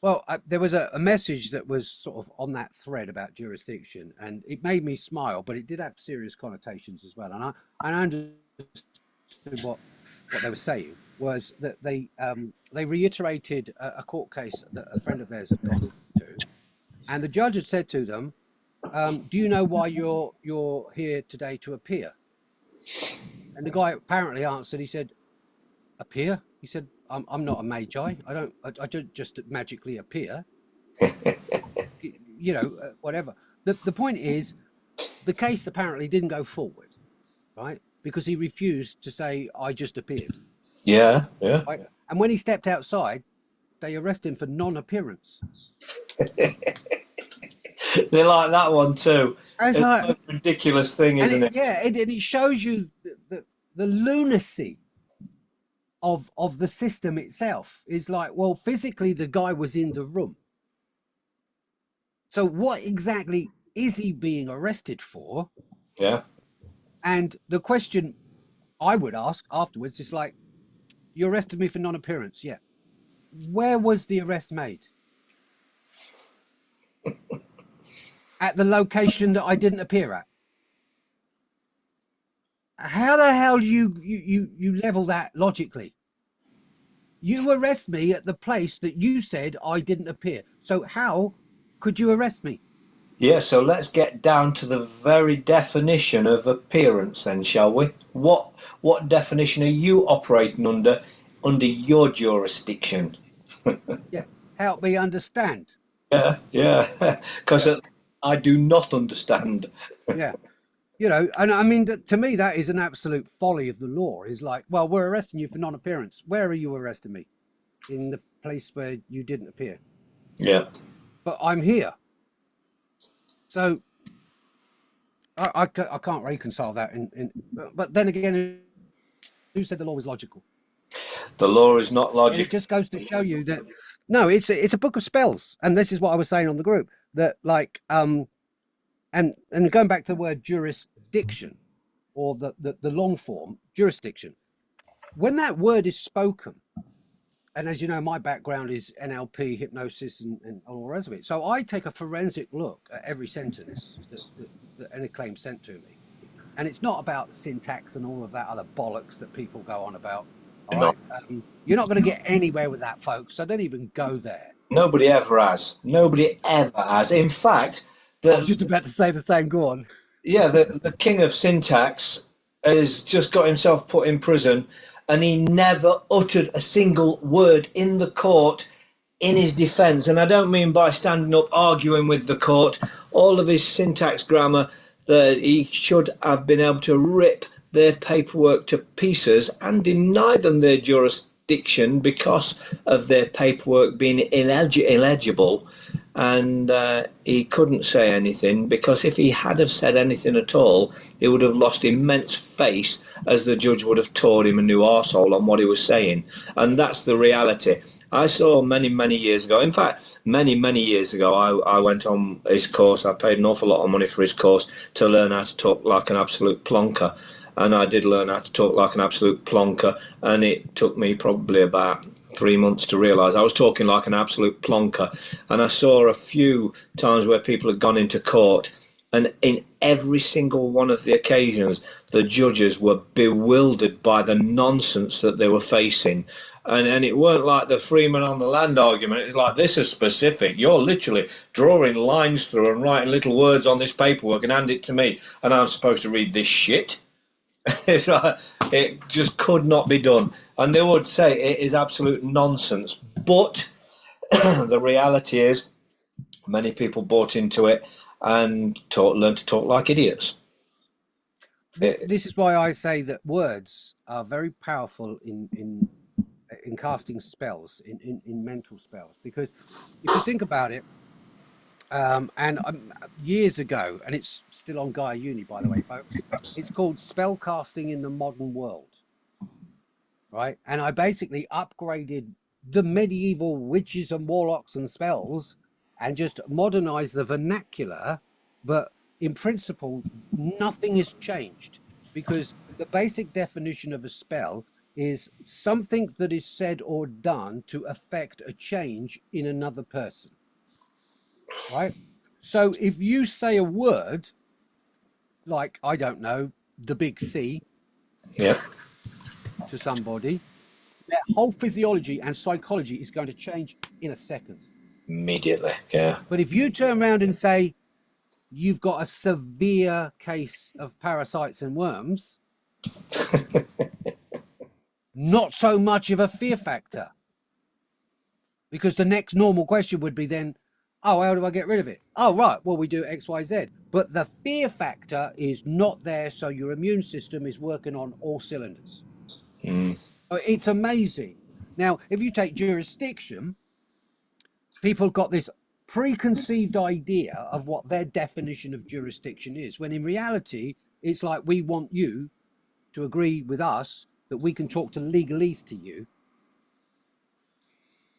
Well, there was a message that was sort of on that thread about jurisdiction, and it made me smile, but it did have serious connotations as well. And I understood what they were saying was that they reiterated a court case that a friend of theirs had gone to, and the judge had said to them, do you know why you're here today to appear? And the guy apparently answered. He said, appear? He said, I'm not a magi. I don't just magically appear. Whatever. The point is, the case apparently didn't go forward, right? Because he refused to say, I just appeared. Yeah. Right? And when he stepped outside, they arrested him for non-appearance. They like that one too. It's like a ridiculous thing, isn't it? Yeah, and it shows you the lunacy of the system itself. Is like, well, physically the guy was in the room. So what exactly is he being arrested for? Yeah. And the question I would ask afterwards is like, you arrested me for non-appearance. Yeah. Where was the arrest made? At the location that I didn't appear at. How the hell do you level that logically? You arrest me at the place that you said I didn't appear. So how could you arrest me? Yeah, so let's get down to the very definition of appearance then, shall we? What definition are you operating under your jurisdiction? Yeah, help me understand. Yeah, because I do not understand. Yeah. And I mean, to me, that is an absolute folly of the law. Is like, well, we're arresting you for non-appearance. Where are you arresting me? In the place where you didn't appear. Yeah. But I'm here. So I can't reconcile that. But then again, who said the law was logical? The law is not logical. It just goes to show you that, no, it's a book of spells. And this is what I was saying on the group, that like, and going back to the word jurisdiction, or the long form jurisdiction, when that word is spoken, and as you know, my background is NLP, hypnosis, and all the rest of it. So I take a forensic look at every sentence that any claim sent to me. And it's not about syntax and all of that other bollocks that people go on about. All right? You're not going to get anywhere with that, folks. So don't even go there. Nobody ever has. Nobody ever has. In fact, I was just about to say the same. Go on. Yeah, the king of syntax has just got himself put in prison, and he never uttered a single word in the court in his defence. And I don't mean by standing up arguing with the court. All of his syntax grammar, that he should have been able to rip their paperwork to pieces and deny them their jurisdiction because of their paperwork being illegible. and he couldn't say anything, because if he had have said anything at all, he would have lost immense face, as the judge would have tore him a new arsehole on what he was saying. And that's the reality. I saw many years ago, in fact, many years ago, I went on his course. I paid an awful lot of money for his course to learn how to talk like an absolute plonker. And I did learn how to talk like an absolute plonker, and it took me probably about 3 months to realise I was talking like an absolute plonker. And I saw a few times where people had gone into court, and in every single one of the occasions, the judges were bewildered by the nonsense that they were facing. And it weren't like the Freeman on the land argument. It's like, this is specific. You're literally drawing lines through and writing little words on this paperwork and hand it to me, and I'm supposed to read this shit. It's like, it just could not be done. And they would say it is absolute nonsense. But the reality is, many people bought into it and learned to talk like idiots. This is why I say that words are very powerful in casting spells, in mental spells. Because if you think about it, years ago, and it's still on Gaia Uni, by the way, folks, it's called Spellcasting in the Modern World, right? And I basically upgraded the medieval witches and warlocks and spells and just modernized the vernacular, but in principle, nothing has changed, because the basic definition of a spell is something that is said or done to affect a change in another person. Right? So if you say a word like, I don't know, the big C, yeah, to somebody, their whole physiology and psychology is going to change in a second. Immediately, yeah. But if you turn around and say, you've got a severe case of parasites and worms, not so much of a fear factor. Because the next normal question would be then, oh, how do I get rid of it? Oh, right, well, we do X, Y, Z. But the fear factor is not there, so your immune system is working on all cylinders. It's amazing. Now, if you take jurisdiction, people got this preconceived idea of what their definition of jurisdiction is, when in reality, it's like, we want you to agree with us that we can talk to legalese to you.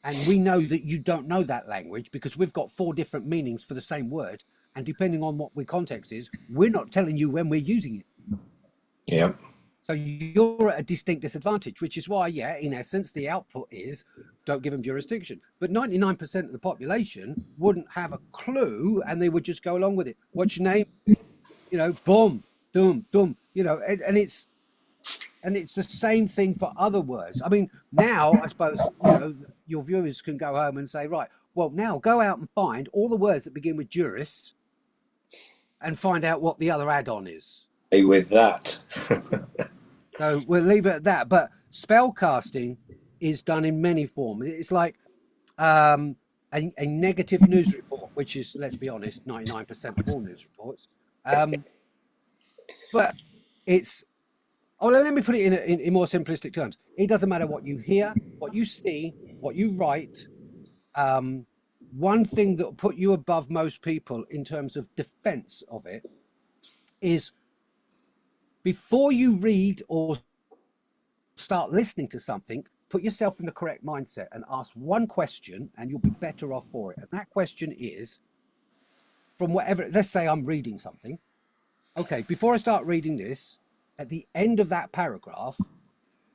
And we know that you don't know that language, because we've got 4 different meanings for the same word. And depending on what the context is, we're not telling you when we're using it. Yeah. So you're at a distinct disadvantage, which is why, yeah, in essence, the output is don't give them jurisdiction. But 99% of the population wouldn't have a clue, and they would just go along with it. What's your name? You know, boom, dum, dum, you know, and it's the same thing for other words. I mean, now, I suppose, you know, your viewers can go home and say, right, well, now go out and find all the words that begin with juris and find out what the other add-on is. With that. So we'll leave it at that. But spell casting is done in many forms. It's like a negative news report, which is, let's be honest, 99% of all news reports. But it's... Oh, let me put it in more simplistic terms. It doesn't matter what you hear, what you see, what you write. One thing that will put you above most people in terms of defense of it is, before you read or start listening to something, put yourself in the correct mindset and ask one question, and you'll be better off for it. And that question is, from whatever, let's say I'm reading something. Okay, before I start reading this, at the end of that paragraph,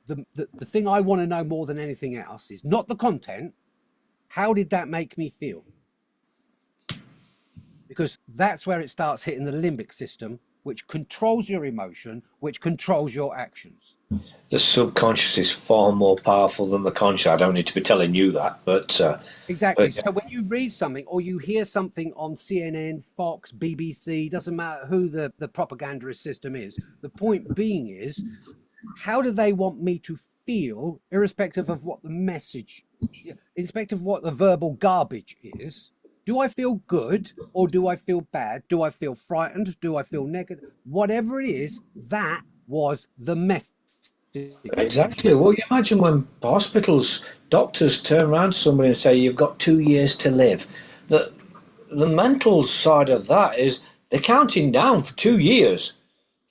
the thing I want to know more than anything else is not the content. How did that make me feel? Because that's where it starts hitting the limbic system, which controls your emotion, which controls your actions. The subconscious is far more powerful than the conscious. I don't need to be telling you that, but... Exactly. But, yeah. So when you read something or you hear something on CNN, Fox, BBC, doesn't matter who the propaganda system is, the point being is, how do they want me to feel, irrespective of what the message, irrespective of what the verbal garbage is? Do I feel good or do I feel bad? Do I feel frightened? Do I feel negative? Whatever it is, that was the message. Exactly. Well, you imagine when hospitals, doctors turn around to somebody and say, you've got 2 years to live. That the mental side of that is they're counting down for 2 years.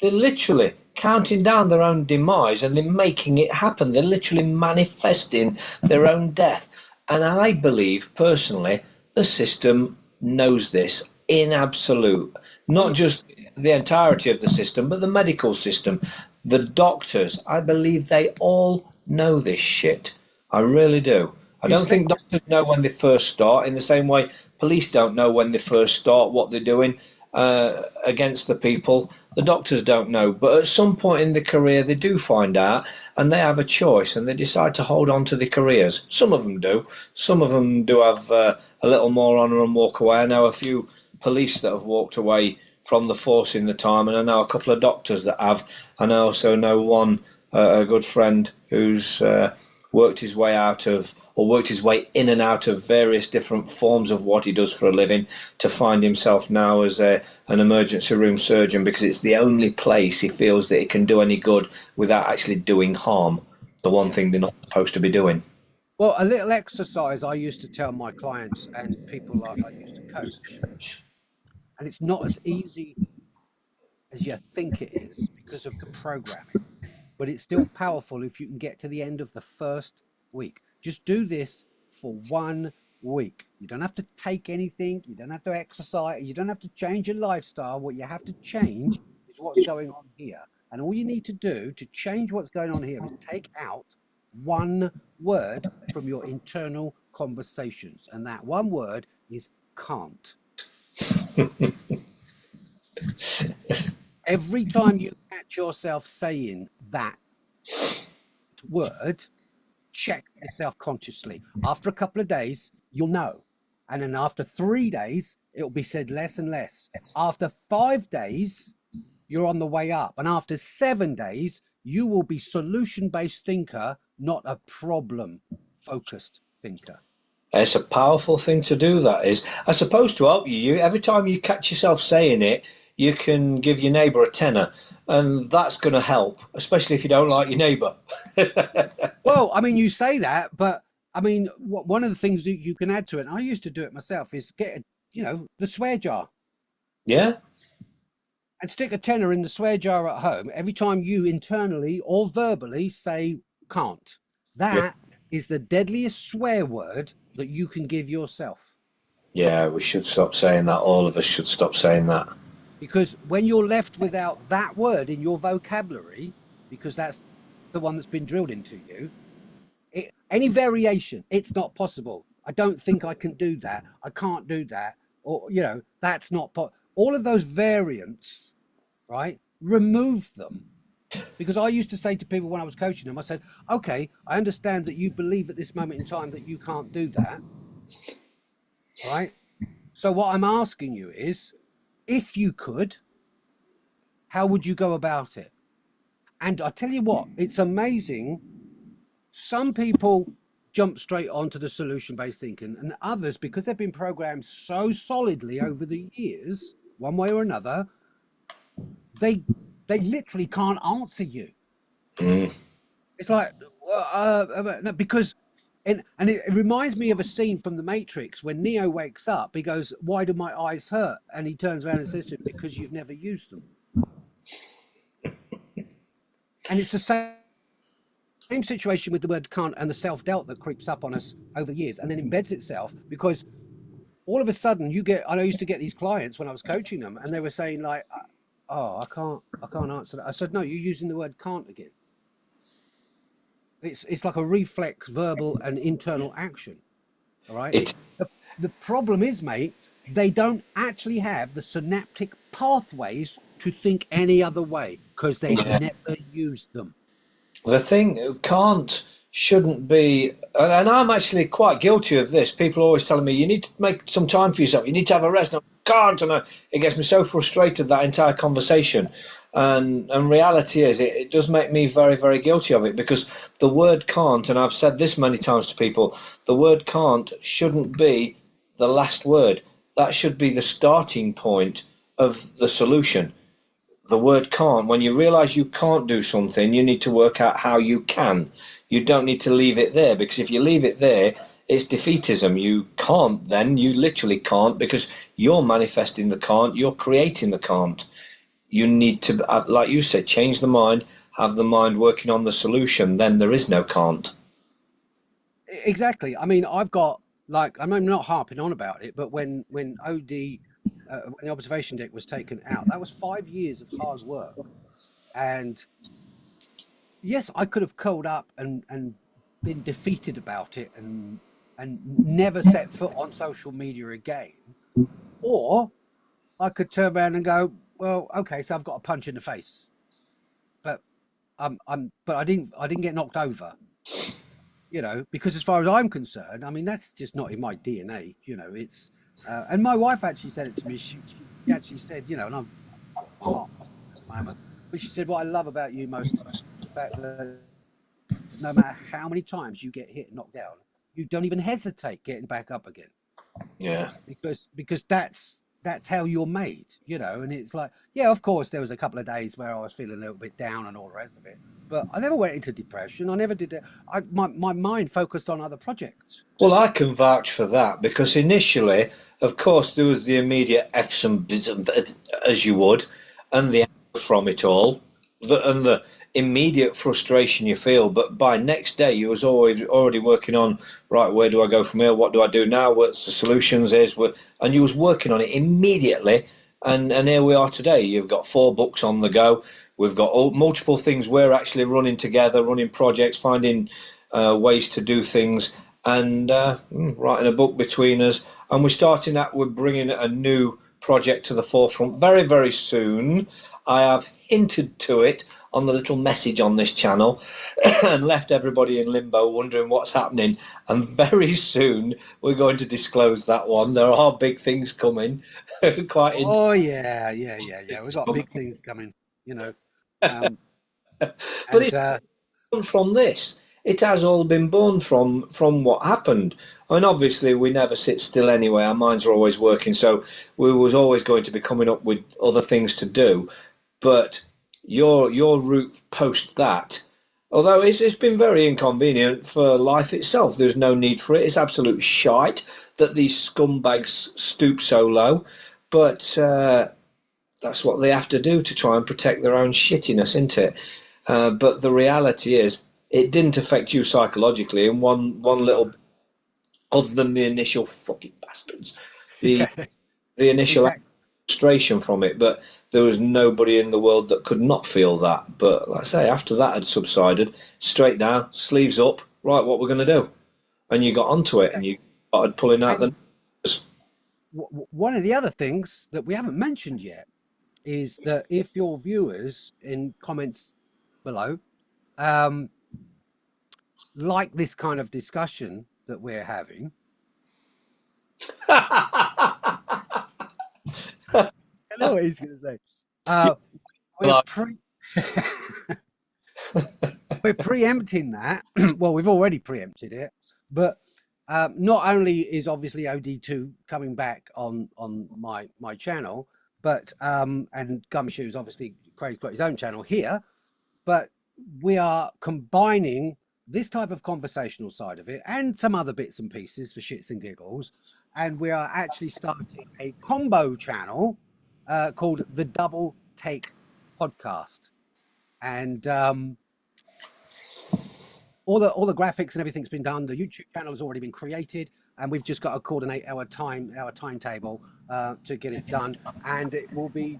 They're literally counting down their own demise, and they're making it happen. They're literally manifesting their own death. And I believe, personally, the system knows this in absolute. Not just the entirety of the system, but the medical system, the doctors. I believe they all know this shit. I really do. I don't think doctors know when they first start, in the same way police don't know when they first start what they're doing against the people. The doctors don't know, but at some point in their career they do find out, and they have a choice, and they decide to hold on to their careers. Some of them do. Some of them do have a little more honour and walk away. I know a few police that have walked away from the force in the time, and I know a couple of doctors that have, and I also know one, a good friend, who's worked his way out of, or worked his way in and out of various different forms of what he does for a living, to find himself now as an emergency room surgeon, because it's the only place he feels that he can do any good without actually doing harm, the one thing they're not supposed to be doing. Well, a little exercise I used to tell my clients and people I used to coach, and it's not as easy as you think it is because of the programming, but it's still powerful if you can get to the end of the first week. Just do this for 1 week. You don't have to take anything. You don't have to exercise. You don't have to change your lifestyle. What you have to change is what's going on here. And all you need to do to change what's going on here is take out one word from your internal conversations. And that one word is can't. Every time you catch yourself saying that word, check yourself consciously. After a couple of days, you'll know. And then after 3 days, it'll be said less and less. After 5 days, you're on the way up. And after 7 days, you will be solution-based thinker, not a problem-focused thinker. It's a powerful thing to do, that is. I suppose to help you, every time you catch yourself saying it, you can give your neighbour a tenner. And that's going to help, especially if you don't like your neighbour. Well, I mean, you say that, but I mean, one of the things that you can add to it, and I used to do it myself, is get, the swear jar. Yeah. And stick a tenner in the swear jar at home every time you internally or verbally say can't. That is the deadliest swear word that you can give yourself. Yeah, we should stop saying that. All of us should stop saying that. Because when you're left without that word in your vocabulary, because that's the one that's been drilled into you, any variation, it's not possible. I don't think I can do that. I can't do that. Or, that's not all of those variants, right? Remove them. Because I used to say to people when I was coaching them, I said, okay, I understand that you believe at this moment in time that you can't do that, right? So what I'm asking you is, if you could, how would you go about it? And I tell you what, it's amazing. Some people jump straight onto the solution-based thinking, and others, because they've been programmed so solidly over the years, one way or another, they literally can't answer you. It's like, because, and it reminds me of a scene from The Matrix when Neo wakes up. He goes, "Why do my eyes hurt?" And he turns around and says to him, "Because you've never used them." And it's the same situation with the word can't and the self-doubt that creeps up on us over the years and then embeds itself, because all of a sudden I used to get these clients when I was coaching them, and they were saying like, "Oh, I can't answer that." I said, "No, you're using the word can't again." It's like a reflex, verbal and internal action. All right. The problem is, mate, they don't actually have the synaptic pathways to think any other way because they've never used them. The thing shouldn't be, and I'm actually quite guilty of this. People are always telling me, you need to make some time for yourself. You need to have a rest. No, I can't. And it gets me so frustrated, that entire conversation. And reality is, it does make me very, very guilty of it, because the word can't, and I've said this many times to people, the word can't shouldn't be the last word. That should be the starting point of the solution. The word can't, when you realize you can't do something, you need to work out how you can. You don't need to leave it there, because if you leave it there, it's defeatism. You can't then, you literally can't, because you're manifesting the can't, you're creating the can't. You need to, like you said, change the mind, have the mind working on the solution, then there is no can't. Exactly. I mean, I've got, like, I'm not harping on about it, but when when the observation deck was taken out, that was 5 years of hard work. And yes, I could have curled up and been defeated about it and never set foot on social media again. Or I could turn around and go, well, okay, so I've got a punch in the face. But but I didn't get knocked over. You know, because as far as I'm concerned, I mean, that's just not in my DNA. You know, it's and my wife actually said it to me. She actually said, you know, and I'm not at the moment, but she said, what I love about you most is the fact that no matter how many times you get hit and knocked down, you don't even hesitate getting back up again. Yeah. Because that's how you're made, you know. And it's like, yeah, of course, there was a couple of days where I was feeling a little bit down and all the rest of it, but I never went into depression. I never did it. My mind focused on other projects. Well, I can vouch for that, because initially, of course, there was the immediate F's and B's, as you would, and the anger from it all, and the immediate frustration you feel. But by next day, you was already working on, right, where do I go from here? What do I do now? What's the solutions is? And you was working on it immediately. And here we are today. You've got 4 books on the go. We've got multiple things we're actually running together, running projects, finding ways to do things, and writing a book between us. And we're bringing a new project to the forefront very, very soon. I have hinted to it on the little message on this channel and left everybody in limbo wondering what's happening. And very soon we're going to disclose that one. There are big things coming. Oh, yeah. We've got big things coming, you know. But it's born from this. It has all been born from what happened. I mean, obviously, we never sit still anyway. Our minds are always working, so we was always going to be coming up with other things to do. But your route post that, although it's been very inconvenient for life itself, there's no need for it. It's absolute shite that these scumbags stoop so low, but that's what they have to do to try and protect their own shittiness, isn't it? But the reality is, it didn't affect you psychologically in one little, other than the initial fucking bastards, the initial frustration from it. But there was nobody in the world that could not feel that. But like I say, after that had subsided, straight down, sleeves up, right, what we're going to do, and you got onto it, and you started pulling out the. One of the other things that we haven't mentioned yet is that if your viewers in comments below like this kind of discussion that we're having, I know what he's going to say. We're preempting that. Well, we've already preempted it, but not only is obviously OD2 coming back on my channel, but and Gumshoe's obviously Craig's got his own channel here, but we are combining this type of conversational side of it and some other bits and pieces for shits and giggles, and we are actually starting a combo channel called the Double Take Podcast, and all the graphics and everything's been done. The YouTube channel has already been created, and we've just got to coordinate our timetable to get it done, and it will be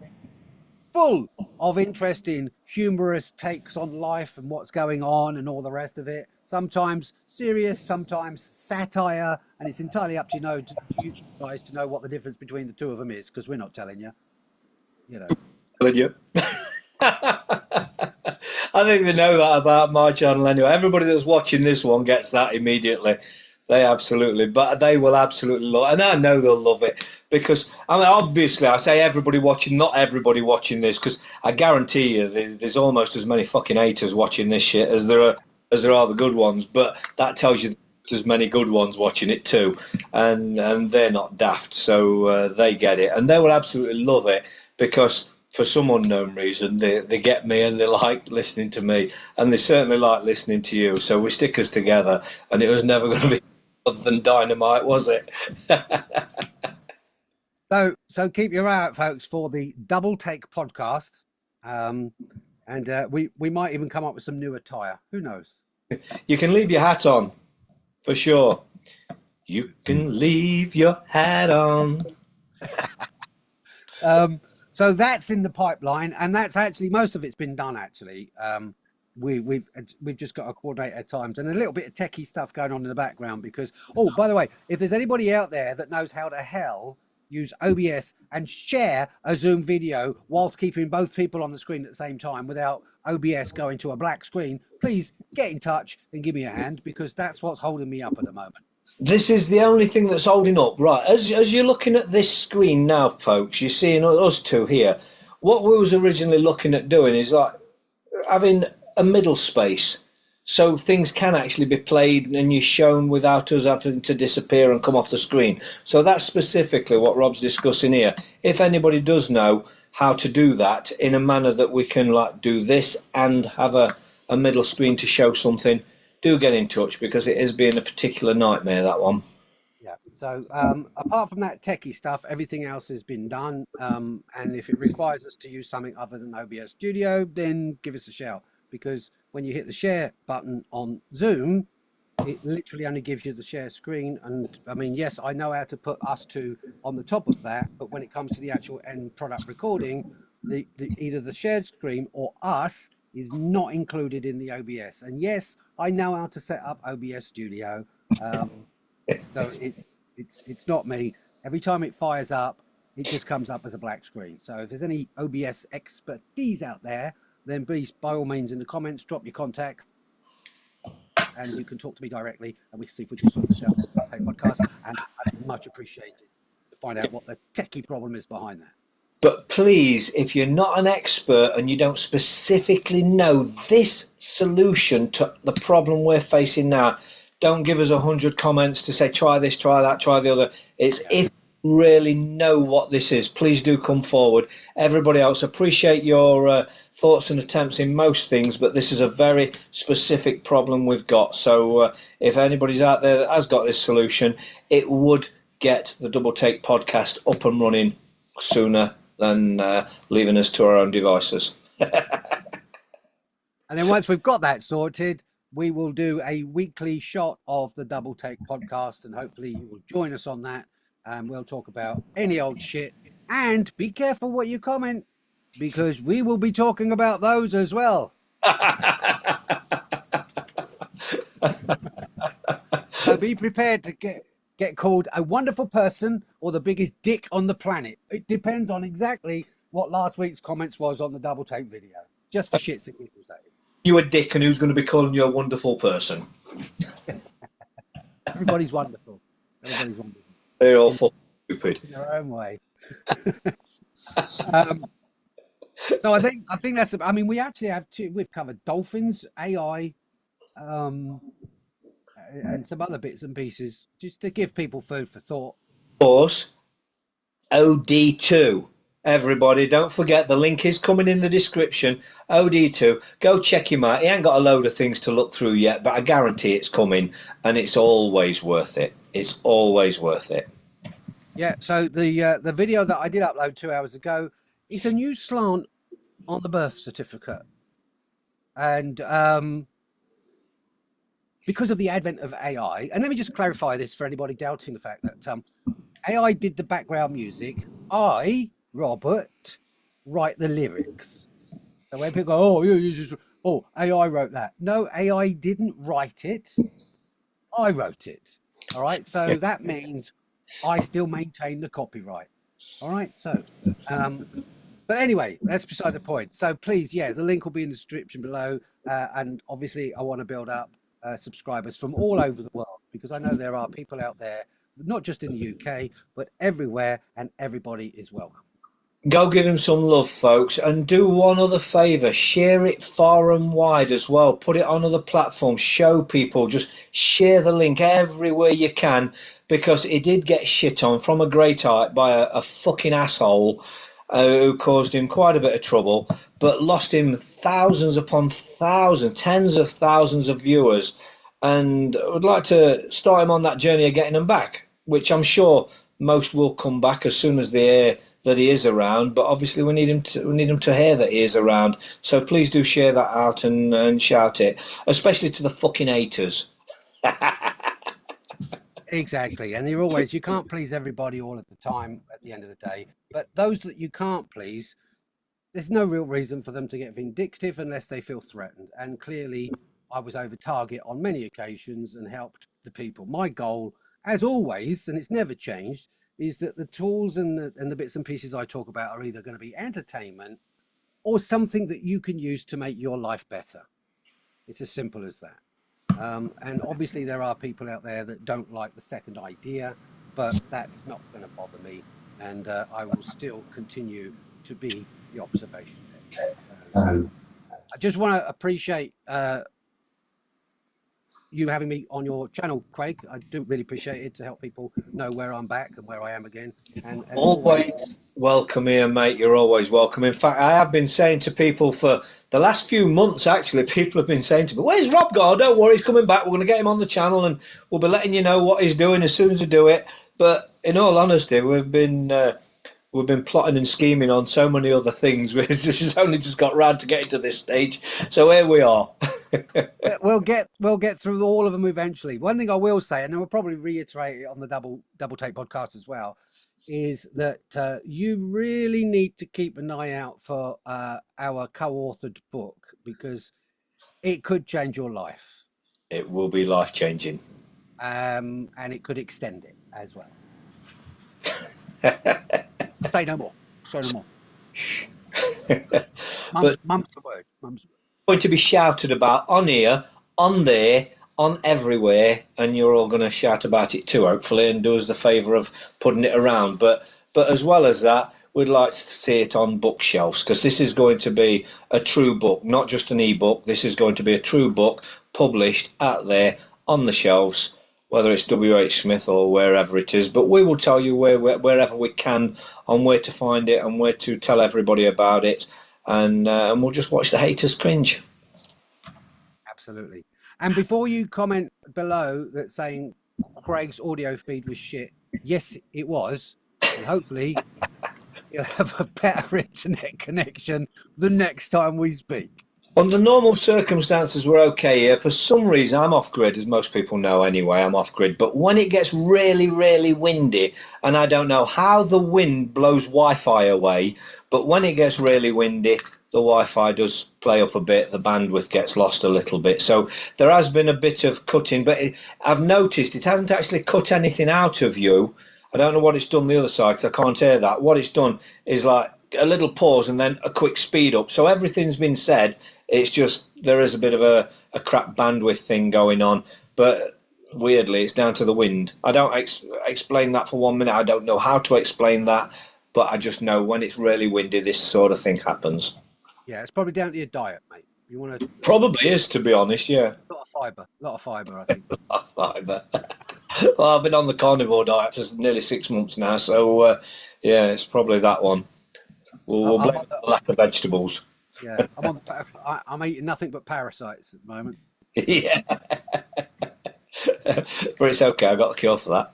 full of interesting, humorous takes on life and what's going on and all the rest of it. Sometimes serious, sometimes satire, and it's entirely up to you guys to know what the difference between the two of them is, because we're not telling you. You know. Telling you. I think they know that about my channel anyway. Everybody that's watching this one gets that immediately. They will absolutely love it. And I know they'll love it, because, I mean, obviously, I say everybody watching, not everybody watching this, because I guarantee you there's almost as many fucking haters watching this shit as there are the good ones. But that tells you there's many good ones watching it too, and they're not daft, so they get it, and they will absolutely love it, because for some unknown reason they get me and they like listening to me, and they certainly like listening to you. So we stick us together, and it was never going to be other than dynamite, was it? So keep your eye out, folks, for the Double Take podcast. And we might even come up with some new attire. Who knows? You can leave your hat on, for sure. You can leave your hat on. So that's in the pipeline, and that's actually most of it's been done. Actually, we've just got to coordinate our times and a little bit of techie stuff going on in the background. Because by the way, if there's anybody out there that knows how the hell use OBS and share a Zoom video whilst keeping both people on the screen at the same time without OBS going to a black screen, please get in touch and give me a hand, because that's what's holding me up at the moment. This is the only thing that's holding up. Right, as you're looking at this screen now, folks, you're seeing us two here. What we was originally looking at doing is like having a middle space, so things can actually be played and you're shown without us having to disappear and come off the screen. So that's specifically what Rob's discussing here. If anybody does know how to do that in a manner that we can like do this and have a middle screen to show something, do get in touch, because it is being a particular nightmare, that one. Yeah. So apart from that techie stuff, everything else has been done. And if it requires us to use something other than OBS Studio, then give us a shout, because when you hit the share button on Zoom, it literally only gives you the share screen. And I mean, yes, I know how to put us two on the top of that, but when it comes to the actual end product recording, either the shared screen or us is not included in the OBS. And yes, I know how to set up OBS Studio. So it's not me. Every time it fires up, it just comes up as a black screen. So if there's any OBS expertise out there, then please, by all means, in the comments, drop your contact, and you can talk to me directly, and we can see if we can sort this out on the podcast. And I'd much appreciate it to find out what the techie problem is behind that. But please, if you're not an expert and you don't specifically know this solution to the problem we're facing now, don't give us 100 comments to say, try this, try that, try the other. It's if you really know what this is, please do come forward. Everybody else, appreciate your thoughts and attempts in most things, but this is a very specific problem we've got. So if anybody's out there that has got this solution, it would get the Double Take podcast up and running sooner than leaving us to our own devices. And then once we've got that sorted, we will do a weekly shot of the Double Take podcast, and hopefully you will join us on that, and we'll talk about any old shit. And be careful what you comment, because we will be talking about those as well. So be prepared to get called a wonderful person or the biggest dick on the planet. It depends on exactly what last week's comments was on the Double Take video. Just for shits and giggles, that is. You a dick, and who's going to be calling you a wonderful person? Everybody's wonderful. Everybody's wonderful. They're all full stupid. In their own way. So I think that's. I mean, we actually have two. We've covered dolphins, AI, and some other bits and pieces, just to give people food for thought. Of course, OD2. Everybody, don't forget, the link is coming in the description. OD2, go check him out. He ain't got a load of things to look through yet, but I guarantee it's coming, and it's always worth it. It's always worth it. Yeah, so the video that I did upload 2 hours ago is a new slant on the birth certificate. And because of the advent of AI, and let me just clarify this for anybody doubting the fact that AI did the background music. I, Robert, write the lyrics. So when people go, AI wrote that. No, AI didn't write it. I wrote it. All right. So that means I still maintain the copyright. All right. So, but anyway, that's beside the point. So please, the link will be in the description below. And obviously, I want to build up subscribers from all over the world, because I know there are people out there, not just in the UK, but everywhere, and everybody is welcome. Go give him some love, folks, and do one other favour. Share it far and wide as well. Put it on other platforms. Show people. Just share the link everywhere you can, because it did get shit on from a great art by a fucking asshole who caused him quite a bit of trouble, but lost him thousands upon thousands, tens of thousands of viewers and I would like to start him on that journey of getting them back, which I'm sure most will come back as soon as they hear that he is around. But obviously, we need him to hear that he is around. So please do share that out and shout it, especially to the fucking haters. Exactly. And you can't please everybody all of the time at the end of the day. But those that you can't please, there's no real reason for them to get vindictive unless they feel threatened. And clearly, I was over target on many occasions and helped the people. My goal, as always, and it's never changed, is that the tools and the bits and pieces I talk about are either going to be entertainment or something that you can use to make your life better. It's as simple as that. And obviously there are people out there that don't like the second idea, but that's not going to bother me. And I will still continue to be the observation deck. I just want to appreciate you having me on your channel, Craig. I do really appreciate it to help people know where I'm back and where I am again. And always welcome here, mate. You're always welcome. In fact, I have been saying to people for the last few months, actually, people have been saying to me, "Where's Rob gone? Don't worry, he's coming back. We're going to get him on the channel and we'll be letting you know what he's doing as soon as we do it." But in all honesty, we've been plotting and scheming on so many other things. This has only just got round to getting to this stage. So here we are. We'll get through all of them eventually. One thing I will say, and we'll probably reiterate it on the double take podcast as well, is that you really need to keep an eye out for our co-authored book, because it could change your life. It will be life changing, and it could extend it as well. Say no more. Say no more. Shh. Mum's the word. Going to be shouted about on here, on there, on everywhere, and you're all going to shout about it too, hopefully, and do us the favour of putting it around. But as well as that, we'd like to see it on bookshelves, because this is going to be a true book, not just an e-book. This is going to be a true book published out there on the shelves, whether it's WH Smith or wherever it is. But we will tell you wherever we can on where to find it and where to tell everybody about it. And we'll just watch the haters cringe. Absolutely. And before you comment below that saying Craig's audio feed was shit, yes, it was. And hopefully you'll have a better internet connection the next time we speak. Under normal circumstances, we're okay here. For some reason, I'm off grid, as most people know anyway. I'm off grid. But when it gets really, really windy, and I don't know how the wind blows Wi-Fi away, but when it gets really windy, the Wi-Fi does play up a bit. The bandwidth gets lost a little bit. So there has been a bit of cutting, but I've noticed it hasn't actually cut anything out of you. I don't know what it's done the other side, because I can't hear that. What it's done is like a little pause and then a quick speed up. So everything's been said. It's just there is a bit of a crap bandwidth thing going on, but weirdly it's down to the wind. I don't explain that for 1 minute. I don't know how to explain that, but I just know when it's really windy, this sort of thing happens. Yeah, it's probably down to your diet, mate. You want to? Probably is, to be honest. Yeah. A lot of fibre, I think. A lot of fibre. Well, I've been on the carnivore diet for nearly 6 months now, so yeah, it's probably that one. We'll blame the lack of vegetables. Yeah, I'm eating nothing but parasites at the moment. Yeah. But it's okay. I got the cure for that.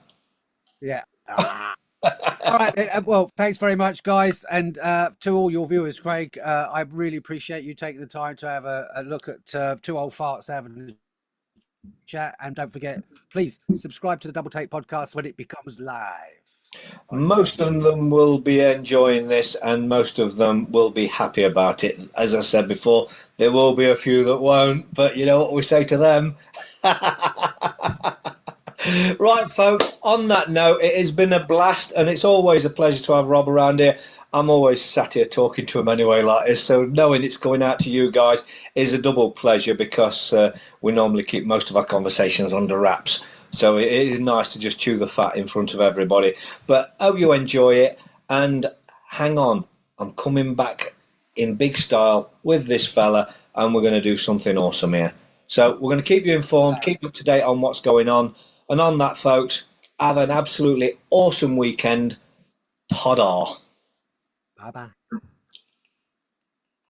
Yeah. All right. Well, thanks very much, guys. And to all your viewers, Craig, I really appreciate you taking the time to have a look at two old farts having a chat. And don't forget, please subscribe to the Double Take podcast when it becomes live. Most of them will be enjoying this, and most of them will be happy about it. As I said before, there will be a few that won't, but you know what we say to them. Right, folks, on that note, it has been a blast, and it's always a pleasure to have Rob around here. I'm always sat here talking to him anyway like this, so knowing it's going out to you guys is a double pleasure, because we normally keep most of our conversations under wraps. So it is nice to just chew the fat in front of everybody. But hope you enjoy it, and hang on, I'm coming back in big style with this fella, and we're going to do something awesome here. So we're going to keep you informed, keep you up to date on what's going on. And on that, folks, have an absolutely awesome weekend. Ta-da. Bye-bye.